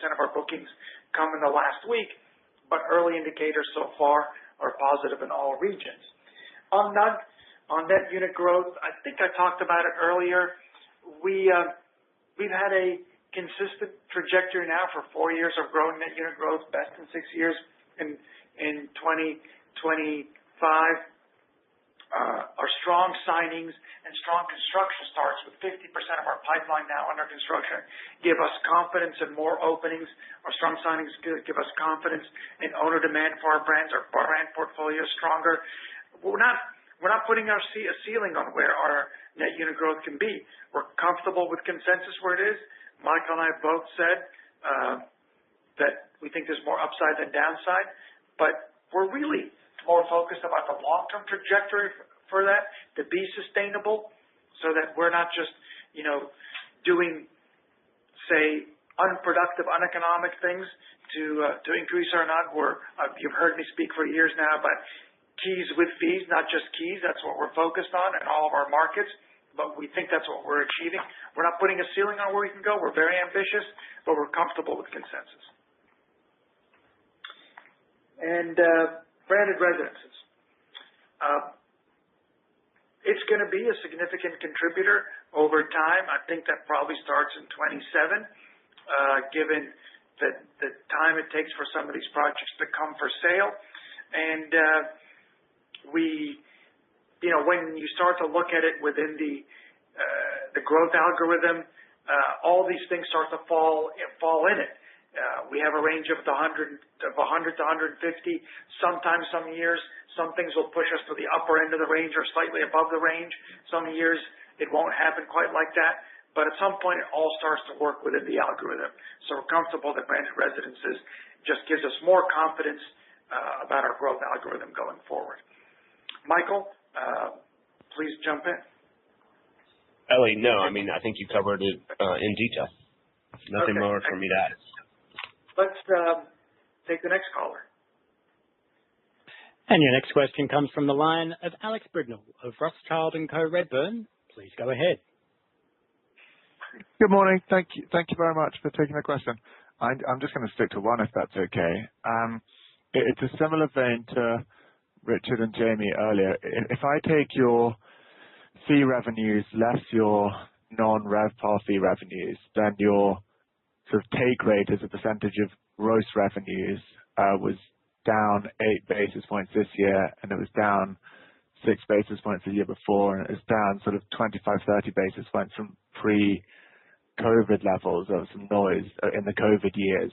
of our bookings come in the last week, but early indicators so far are positive in all regions. On net unit growth, I think I talked about it earlier. We've had a consistent trajectory now for 4 years of growing net unit growth, best in 6 years in 2025. Our strong signings and strong construction starts, with 50% of our pipeline now under construction, give us confidence in more openings. Our strong signings give us confidence in owner demand for our brands. Our brand portfolio is stronger. We're not putting a ceiling on where our net unit growth can be. We're comfortable with consensus where it is. Michael and I have both said that we think there's more upside than downside, but we're really more focused about the long-term trajectory for that to be sustainable, so that we're not just, doing, say, unproductive, uneconomic things to increase our NUG. You've heard me speak for years now about keys with fees, not just keys. That's what we're focused on in all of our markets, but we think that's what we're achieving. We're not putting a ceiling on where we can go. We're very ambitious, but we're comfortable with consensus. And branded residences. It's going to be a significant contributor over time. I think that probably starts in 27, given the time it takes for some of these projects to come for sale. And when you start to look at it within the growth algorithm, all these things start to fall in it. We have a range of 100 to 150. Sometimes, some years, some things will push us to the upper end of the range or slightly above the range. Some years, it won't happen quite like that. But at some point, it all starts to work within the algorithm. So we're comfortable that branded residences just gives us more confidence about our growth algorithm going forward. Michael, please jump in. Ellie, no, I think you covered it in detail. Nothing more for me to add. Let's take the next caller. And your next question comes from the line of Alex Bridnell of Rothschild & Co Redburn. Please go ahead. Good morning. Thank you very much for taking the question. I'm just going to stick to one if that's okay. It's a similar vein to Richard and Jamie earlier. If I take your fee revenues less your non-RevPAR fee revenues, then your sort of take rate as a percentage of gross revenues was down 8 basis points this year, and it was down 6 basis points the year before, and it was down sort of 25, 30 basis points from pre-COVID levels. There was some noise in the COVID years.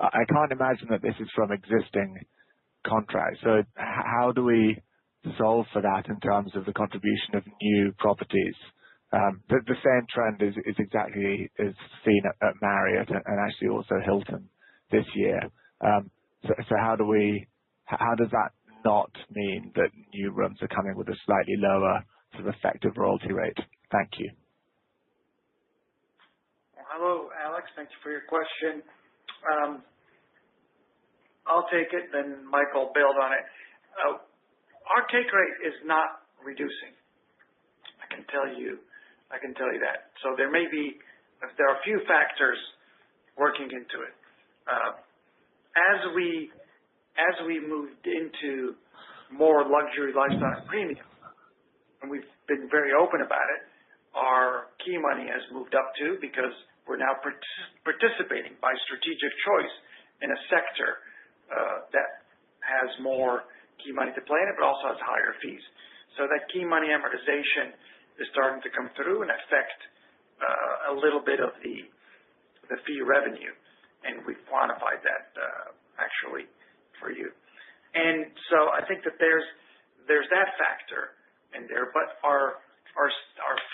I can't imagine that this is from existing contracts. So how do we solve for that in terms of the contribution of new properties? The same trend is exactly is seen at Marriott and actually also Hilton this year. So how does that not mean that new rooms are coming with a slightly lower sort of effective royalty rate? Thank you. Hello, Alex. Thank you for your question. I'll take it, then Michael build on it. Our take rate is not reducing. I can tell you that. So there are a few factors working into it. As we moved into more luxury lifestyle and premium, and we've been very open about it, our key money has moved up too, because we're now participating by strategic choice in a sector that has more key money to play in it, but also has higher fees. So that key money amortization is starting to come through and affect a little bit of the fee revenue, and we've quantified that actually for you. And so I think that there's that factor in there, but our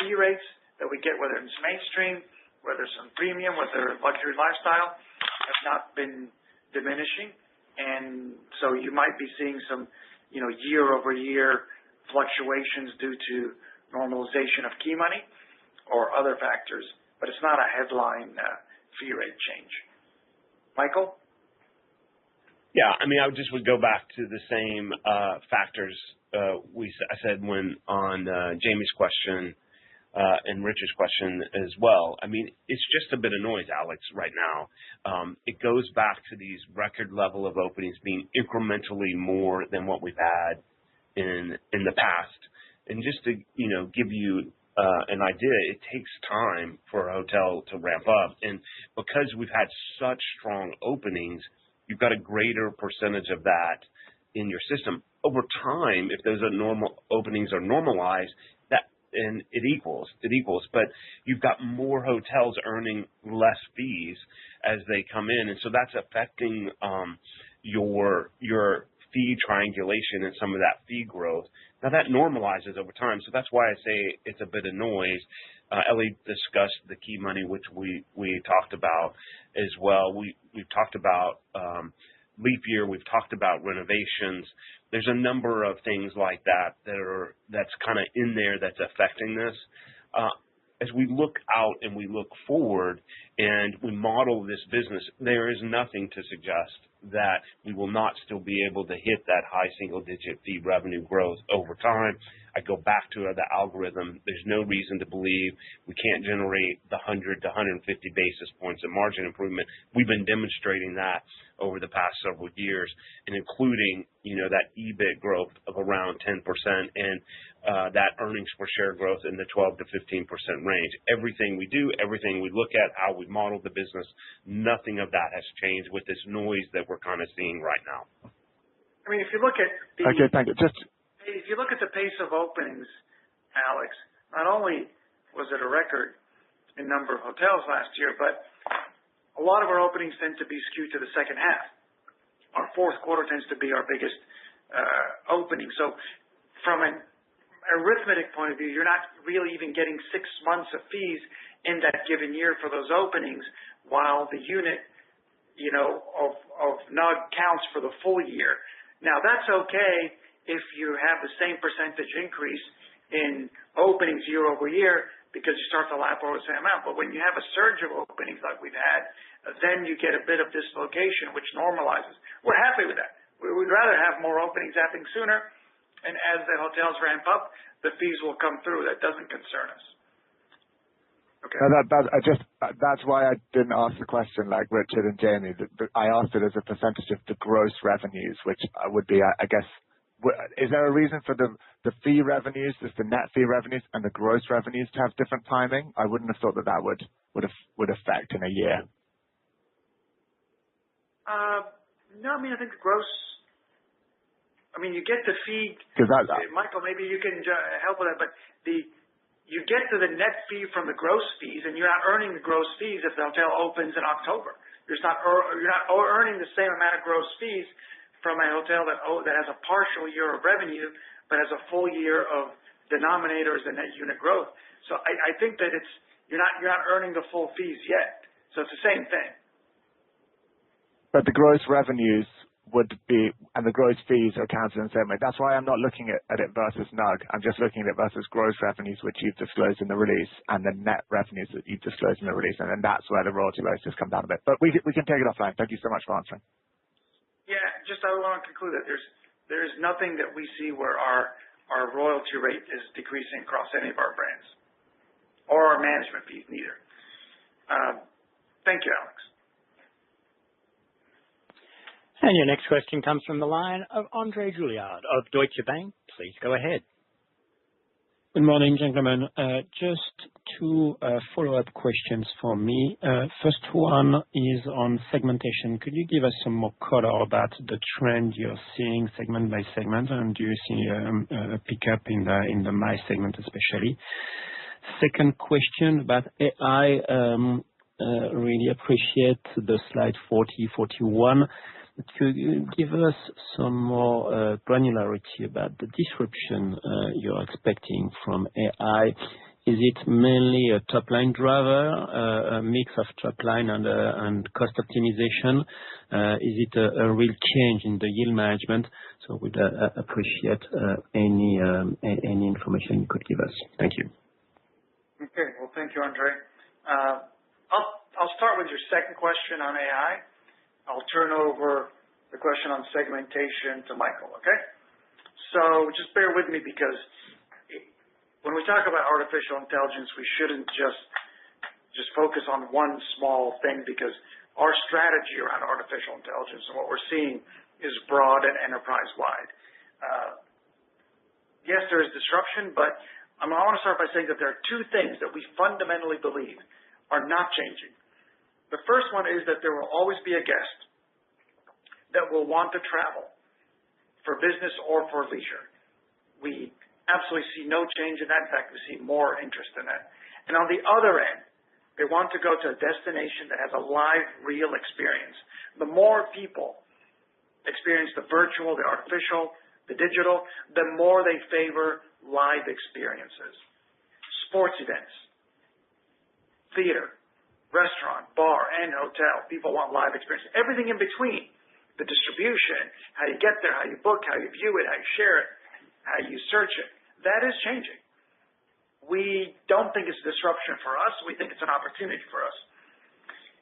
fee rates that we get, whether it's mainstream, whether it's on premium, whether luxury lifestyle, have not been diminishing. And so you might be seeing some, year-over-year fluctuations due to normalization of key money or other factors, but it's not a headline fee rate change. Michael? Yeah, I would go back to the same factors I said when on Jamie's question and Richard's question as well. It's just a bit of noise, Alex, right now. It goes back to these record level of openings being incrementally more than what we've had in the past. And just to, give you an idea, it takes time for a hotel to ramp up. And because we've had such strong openings, you've got a greater percentage of that in your system. Over time, if those openings are normalized, and it equals, but you've got more hotels earning less fees as they come in. And so that's affecting your fee triangulation and some of that fee growth. Now that normalizes over time. So that's why I say it's a bit of noise. Ellie discussed the key money, which we talked about as well. We've talked about leap year. We've talked about renovations. There's a number of things like that's kind of in there that's affecting this. as we look out and we look forward and we model this business, there is nothing to suggest that we will not still be able to hit that high single-digit fee revenue growth over time. I go back to the algorithm. There's no reason to believe we can't generate the 100 to 150 basis points of margin improvement. We've been demonstrating that over the past several years, and including, that EBIT growth of around 10% and that earnings per share growth in the 12 to 15% range. Everything we do, everything we look at, how we model the business, nothing of that has changed with this noise that we're kind of seeing right now. I mean, if you look at Okay, thank you. If you look at the pace of openings, Alex, not only was it a record in number of hotels last year, but a lot of our openings tend to be skewed to the second half. Our fourth quarter tends to be our biggest opening. So from an arithmetic point of view, you're not really even getting 6 months of fees in that given year for those openings, while the unit, of NUG counts for the full year. Now, that's okay if you have the same percentage increase in openings year over year, because you start to lap over the same amount. But when you have a surge of openings like we've had, then you get a bit of dislocation, which normalizes. We're happy with that. We'd rather have more openings happening sooner, and as the hotels ramp up, the fees will come through. That doesn't concern us. Okay. That's why I didn't ask the question like Richard and Jamie. I asked it as a percentage of the gross revenues, which would be, I guess, is there a reason for the fee revenues, just the net fee revenues, and the gross revenues to have different timing? I wouldn't have thought that would affect in a year. No, I mean, I think the gross. I mean, you get the fee. Michael, maybe you can help with that, but you get to the net fee from the gross fees, and you're not earning the gross fees if the hotel opens in October. You're not earning the same amount of gross fees from a hotel that has a partial year of revenue, but has a full year of denominator as the net unit growth. So I think that you're not earning the full fees yet. So it's the same thing. But the gross revenues would be, and the gross fees are counted in the same way. That's why I'm not looking at it versus NUG. I'm just looking at it versus gross revenues, which you've disclosed in the release, and the net revenues that you've disclosed in the release. And then that's where the royalty rates just come down a bit. But we can take it offline. Thank you so much for answering. Yeah, I want to conclude that there is nothing that we see where our royalty rate is decreasing across any of our brands, or our management fees neither. Thank you, Alex. And your next question comes from the line of Andre Juillard of Deutsche Bank. Please go ahead. Good morning, gentlemen. Just two follow-up questions for me. First one is on segmentation. Could you give us some more color about the trend you're seeing segment by segment, and do you see a pickup in the MICE segment especially? Second question about AI. Really appreciate the slide 40, 41. Could you give us some more granularity about the disruption you're expecting from AI? Is it mainly a top-line driver, a mix of top-line and cost optimization? Is it a real change in the yield management? So we'd appreciate any information you could give us. Thank you. Okay. Well, thank you, Andre. I'll start with your second question on AI. I'll turn over the question on segmentation to Michael, okay? So just bear with me, because when we talk about artificial intelligence, we shouldn't just focus on one small thing, because our strategy around artificial intelligence and what we're seeing is broad and enterprise-wide. Yes, there is disruption, but I want to start by saying that there are two things that we fundamentally believe are not changing. The first one is that there will always be a guest that will want to travel for business or for leisure. We absolutely see no change in that. In fact, we see more interest in that. And on the other end, they want to go to a destination that has a live, real experience. The more people experience the virtual, the artificial, the digital, the more they favor live experiences. Sports events, theater, restaurant, bar, and hotel. People want live experiences. Everything in between. The distribution, how you get there, how you book, how you view it, how you share it, how you search it. That is changing. we don't think it's a disruption for us. We think it's an opportunity for us.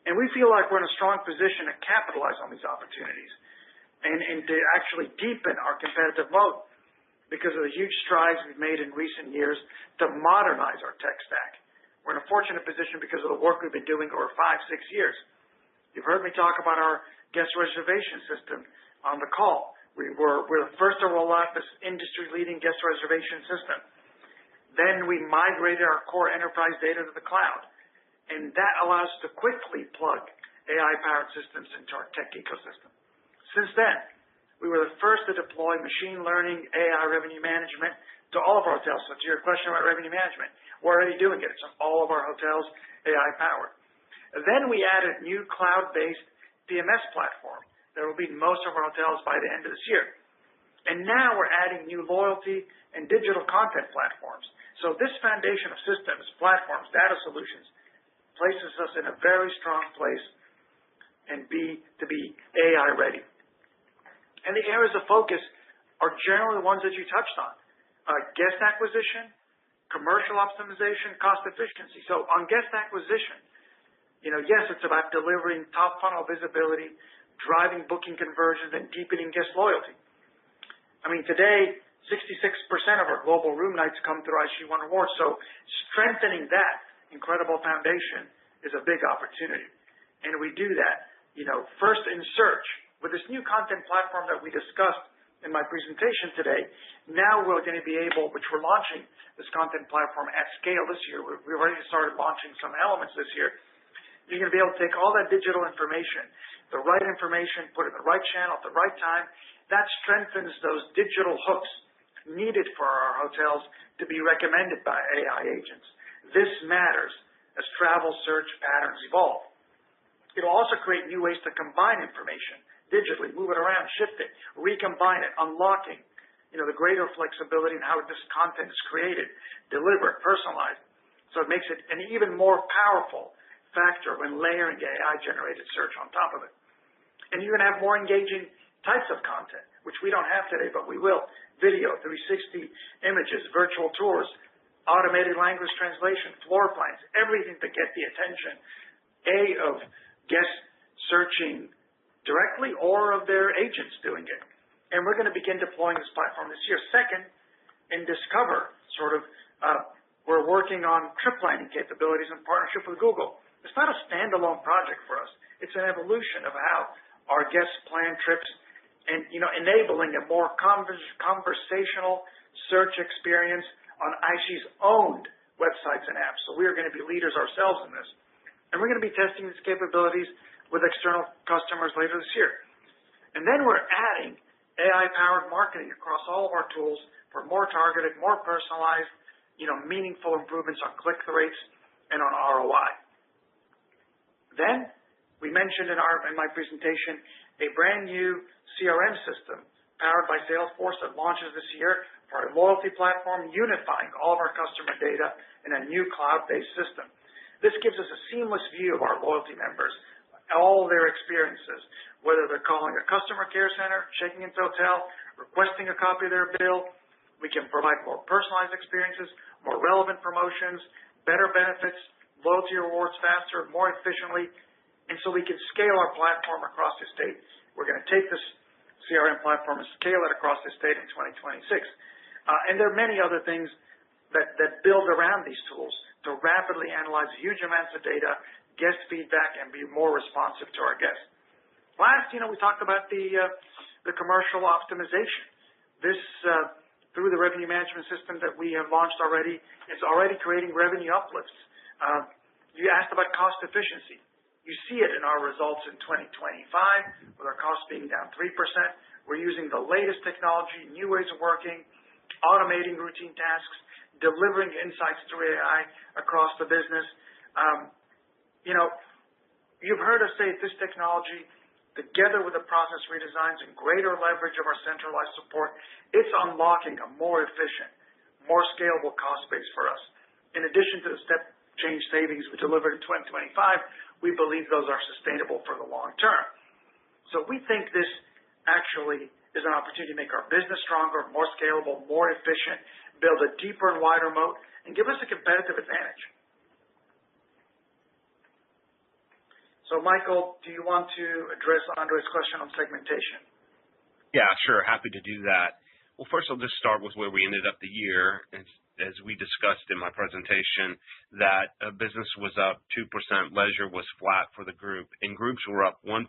And we feel like we're in a strong position to capitalize on these opportunities and to actually deepen our competitive moat because of the huge strides we've made in recent years to modernize our tech stack. We're in a fortunate position because of the work we've been doing over 5-6 years. You've heard me talk about our guest reservation system on the call. We're the first to roll out this industry-leading guest reservation system. Then we migrated our core enterprise data to the cloud, and that allows us to quickly plug AI-powered systems into our tech ecosystem. Since then, we were the first to deploy machine learning AI revenue management to all of our hotels. So to your question about revenue management, we're already doing it. It's on all of our hotels, AI-powered. Then we added new cloud-based PMS platform that will be in most of our hotels by the end of this year. And now we're adding new loyalty and digital content platforms. So this foundation of systems, platforms, data solutions places us in a very strong place and to be AI ready. And the areas of focus are generally the ones that you touched on. Guest acquisition, commercial optimization, cost efficiency. So on guest acquisition, yes, it's about delivering top funnel visibility, driving booking conversions, and deepening guest loyalty. I mean, today, 66% of our global room nights come through IHG One Rewards. So strengthening that incredible foundation is a big opportunity. And we do that, first in search. With this new content platform that we discussed in my presentation today, now we're going to be able, which we're launching this content platform at scale this year. We've already started launching some elements this year. You're going to be able to take all that digital information, the right information, put it in the right channel at the right time. That strengthens those digital hooks needed for our hotels to be recommended by AI agents. This matters as travel search patterns evolve. It'll also create new ways to combine information digitally, move it around, shift it, recombine it, unlocking, the greater flexibility in how this content is created, delivered, personalized. So it makes it an even more powerful factor when layering AI-generated search on top of it. And you're going to have more engaging types of content, which we don't have today, but we will. Video, 360 images, virtual tours, automated language translation, floor plans, everything to get the attention, of guests searching directly or of their agents doing it. And we're going to begin deploying this platform this year. Second, in Discover, we're working on trip planning capabilities in partnership with Google. It's not a standalone project for us. It's an evolution of how our guests plan trips and, enabling a more conversational search experience on IHG's owned websites and apps. So we are going to be leaders ourselves in this. And we're going to be testing these capabilities with external customers later this year. And then we're adding AI-powered marketing across all of our tools for more targeted, more personalized, meaningful improvements on click-through rates and on ROI. Then we mentioned in my presentation a brand new CRM system powered by Salesforce that launches this year for our loyalty platform, unifying all of our customer data in a new cloud-based system. This gives us a seamless view of our loyalty members, all their experiences, whether they're calling a customer care center, checking into a hotel, requesting a copy of their bill. We can provide more personalized experiences, more relevant promotions, better benefits, loyalty rewards faster, more efficiently, and so we can scale our platform across the state. We're going to take this CRM platform and scale it across the state in 2026. And there are many other things that build around these tools to rapidly analyze huge amounts of data, guest feedback, and be more responsive to our guests. Last, we talked about the commercial optimization. This, through the revenue management system that we have launched already, is already creating revenue uplifts. You asked about cost efficiency. You see it in our results in 2025, with our costs being down 3%. We're using the latest technology, new ways of working, automating routine tasks, delivering insights through AI across the business. You've heard us say this technology, together with the process redesigns and greater leverage of our centralized support, it's unlocking a more efficient, more scalable cost base for us. In addition to the step change savings we delivered in 2025, we believe those are sustainable for the long term. So we think this actually is an opportunity to make our business stronger, more scalable, more efficient, build a deeper and wider moat, and give us a competitive advantage. So, Michael, do you want to address Andre's question on segmentation? Yeah, sure. Happy to do that. Well, first I'll just start with where we ended up the year. As we discussed in my presentation, that business was up 2%, leisure was flat for the group, and groups were up 1%.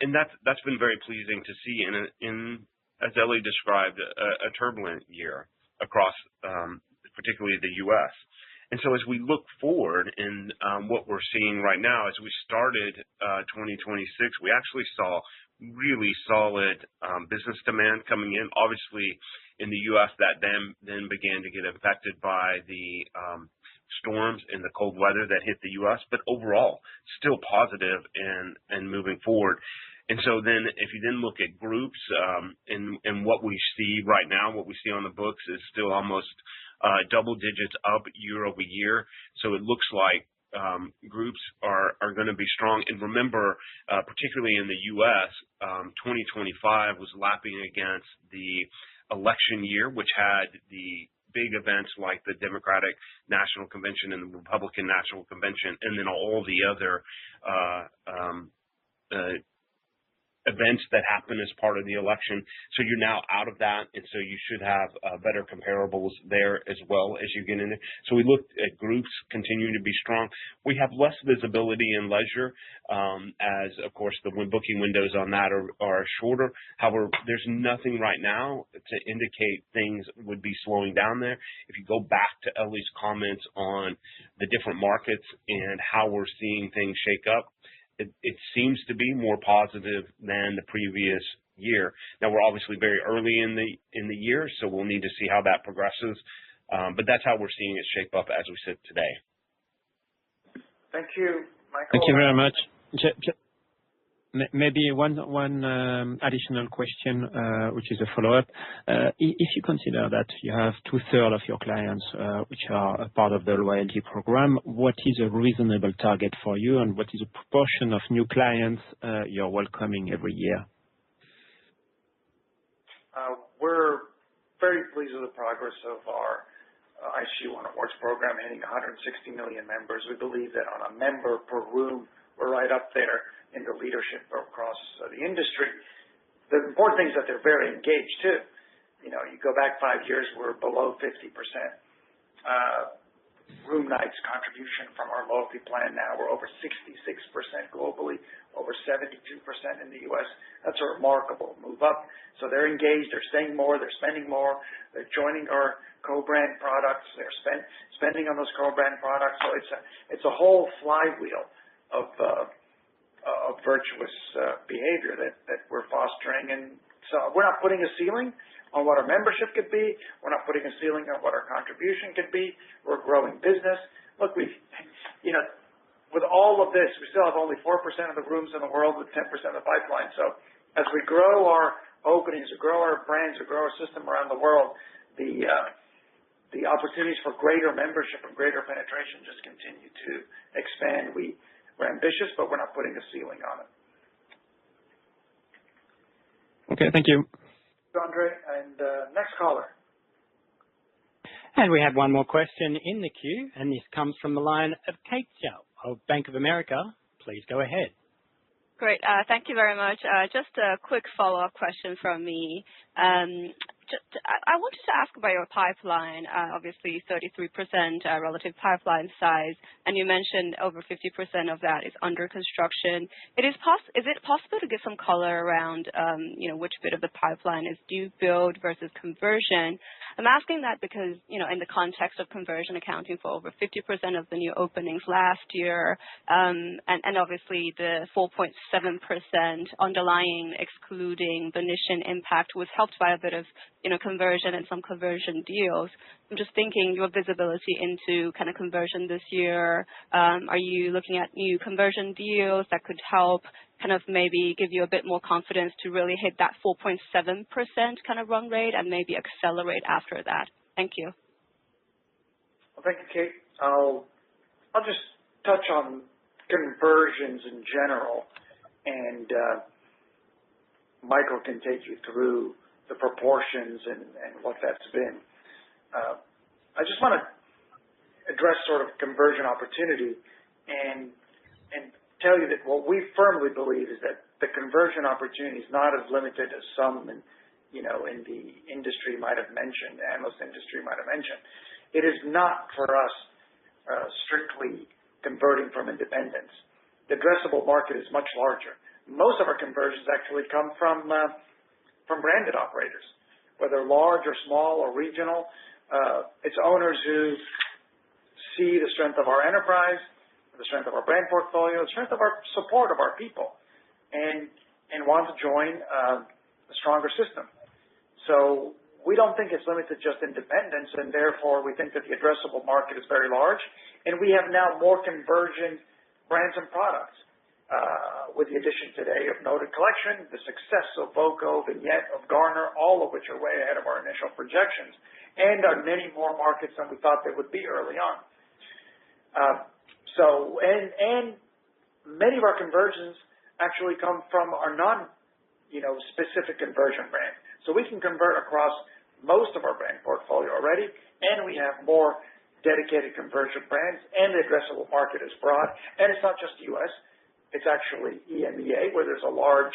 And that's been very pleasing to see in as Ellie described, a turbulent year across particularly the U.S. And so as we look forward in what we're seeing right now, as we started 2026, we actually saw really solid business demand coming in. Obviously, in the U.S., that then began to get affected by the storms and the cold weather that hit the U.S., but overall, still positive and moving forward. And so then if you then look at groups and what we see right now, what we see on the books is still almost double digits up year over year. So it looks like groups are going to be strong. And remember, particularly in the U.S., 2025 was lapping against the election year, which had the big events like the Democratic National Convention and the Republican National Convention, and then all the other events that happen as part of the election. So you're now out of that, and so you should have better comparables there as well as you get in there. So we looked at groups continuing to be strong. We have less visibility in leisure, as of course the booking windows on that are shorter. However, there's nothing right now to indicate things would be slowing down there. If you go back to Ellie's comments on the different markets and how we're seeing things shake up, it seems to be more positive than the previous year. Now, we're obviously very early in the year, so we'll need to see how that progresses. But that's how we're seeing it shape up as we sit today. Thank you, Michael. Thank you very much. Maybe one additional question, which is a follow-up. If you consider that you have 2/3 of your clients which are a part of the loyalty program, what is a reasonable target for you, and what is a proportion of new clients you're welcoming every year? We're very pleased with the progress of our IHG One Rewards program, hitting 160 million members. We believe that on a member per room, we're right up there in the leadership across the industry. The important thing is that they're very engaged too. You go back 5 years, we're below 50% room nights contribution from our loyalty plan. Now we're over 66% globally, over 72% in the U.S. That's a remarkable move up. So they're engaged, they're staying more, they're spending more, they're joining our co-brand products, they're spending on those co-brand products. So it's a whole flywheel of virtuous behavior that we're fostering. And so we're not putting a ceiling on what our membership could be. We're not putting a ceiling on what our contribution could be. We're growing business. Look, with all of this, we still have only 4% of the rooms in the world with 10% of the pipeline. So as we grow our openings, we grow our brands, we grow our system around the world, the opportunities for greater membership and greater penetration just continue to expand. We're ambitious, but we're not putting a ceiling on it. Okay, thank you. Andre, and next caller. And we have one more question in the queue, and this comes from the line of Kate Xiao of Bank of America. Please go ahead. Great. Thank you very much. Just a quick follow-up question from me. I wanted to ask about your pipeline, obviously 33% relative pipeline size, and you mentioned over 50% of that is under construction. Is it possible to give some color around, which bit of the pipeline is due build versus conversion? I'm asking that because, in the context of conversion accounting for over 50% of the new openings last year, and obviously the 4.7% underlying excluding Venetian impact was helped by a bit of conversion and some conversion deals. I'm just thinking your visibility into kind of conversion this year. Are you looking at new conversion deals that could help kind of maybe give you a bit more confidence to really hit that 4.7% kind of run rate and maybe accelerate after that? Thank you. Well, thank you, Kate. I'll just touch on conversions in general, and Michael can take you through the proportions and what that's been. I just want to address sort of conversion opportunity and tell you that what we firmly believe is that the conversion opportunity is not as limited as some in the industry might have mentioned, analyst industry might have mentioned. It is not for us strictly converting from independents. The addressable market is much larger. Most of our conversions actually come from branded operators, whether large or small or regional. It's owners who see the strength of our enterprise, the strength of our brand portfolio, the strength of our support of our people, and want to join a stronger system. So we don't think it's limited just independents, and therefore we think that the addressable market is very large. And we have now more conversion brands and products with the addition today of Noted Collection, the success of Voco, Vignette, of Garner, all of which are way ahead of our initial projections, and are many more markets than we thought they would be early on. And many of our conversions actually come from our specific conversion brand. So we can convert across most of our brand portfolio already, and we have more dedicated conversion brands, and the addressable market is broad. And it's not just the U.S. It's actually EMEA, where there's a large,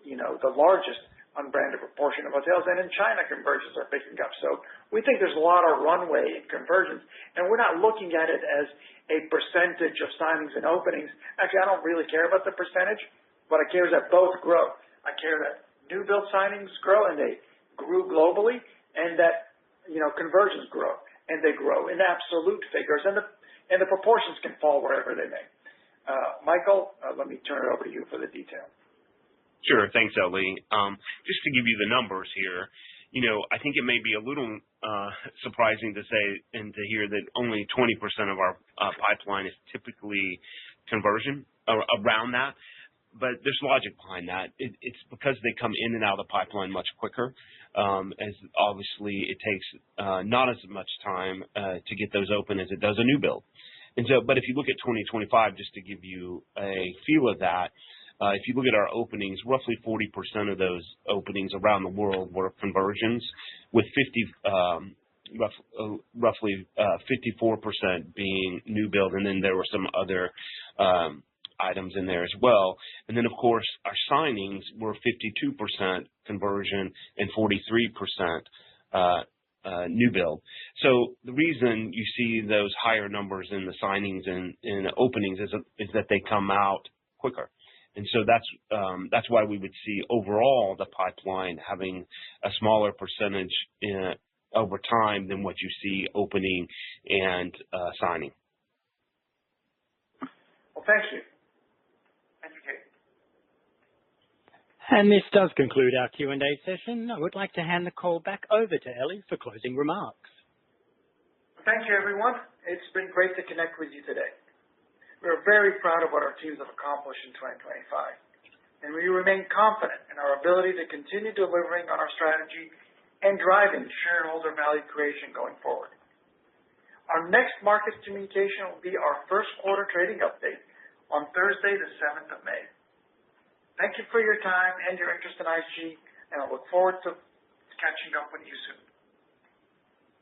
the largest unbranded proportion of hotels, and in China, conversions are picking up. So we think there's a lot of runway in conversions, and we're not looking at it as a percentage of signings and openings. Actually, I don't really care about the percentage. What I care is that both grow. I care that new build signings grow, and they grew globally, and that conversions grow, and they grow in absolute figures, and the proportions can fall wherever they may. Michael, let me turn it over to you for the detail. Sure. Thanks, Elie. Just to give you the numbers here, I think it may be a little surprising to say and to hear that only 20% of our pipeline is typically conversion, or around that. But there's logic behind that. It's because they come in and out of the pipeline much quicker, as obviously it takes not as much time to get those open as it does a new build. And so, but if you look at 2025, just to give you a feel of that, if you look at our openings, roughly 40% of those openings around the world were conversions, with roughly 54% being new build, and then there were some other items in there as well. And then, of course, our signings were 52% conversion and 43% new build. So the reason you see those higher numbers in the signings and in the openings is that they come out quicker. And so that's why we would see overall the pipeline having a smaller percentage over time than what you see opening and signing. Well, thank you. Thank you, Kate. And this does conclude our Q&A session. I would like to hand the call back over to Elie for closing remarks. Thank you, everyone. It's been great to connect with you today. We're very proud of what our teams have accomplished in 2025, and we remain confident in our ability to continue delivering on our strategy and driving shareholder value creation going forward. Our next market communication will be our first quarter trading update on Thursday, the 7th of May. Thank you for your time and your interest in IG, and I look forward to catching up with you soon.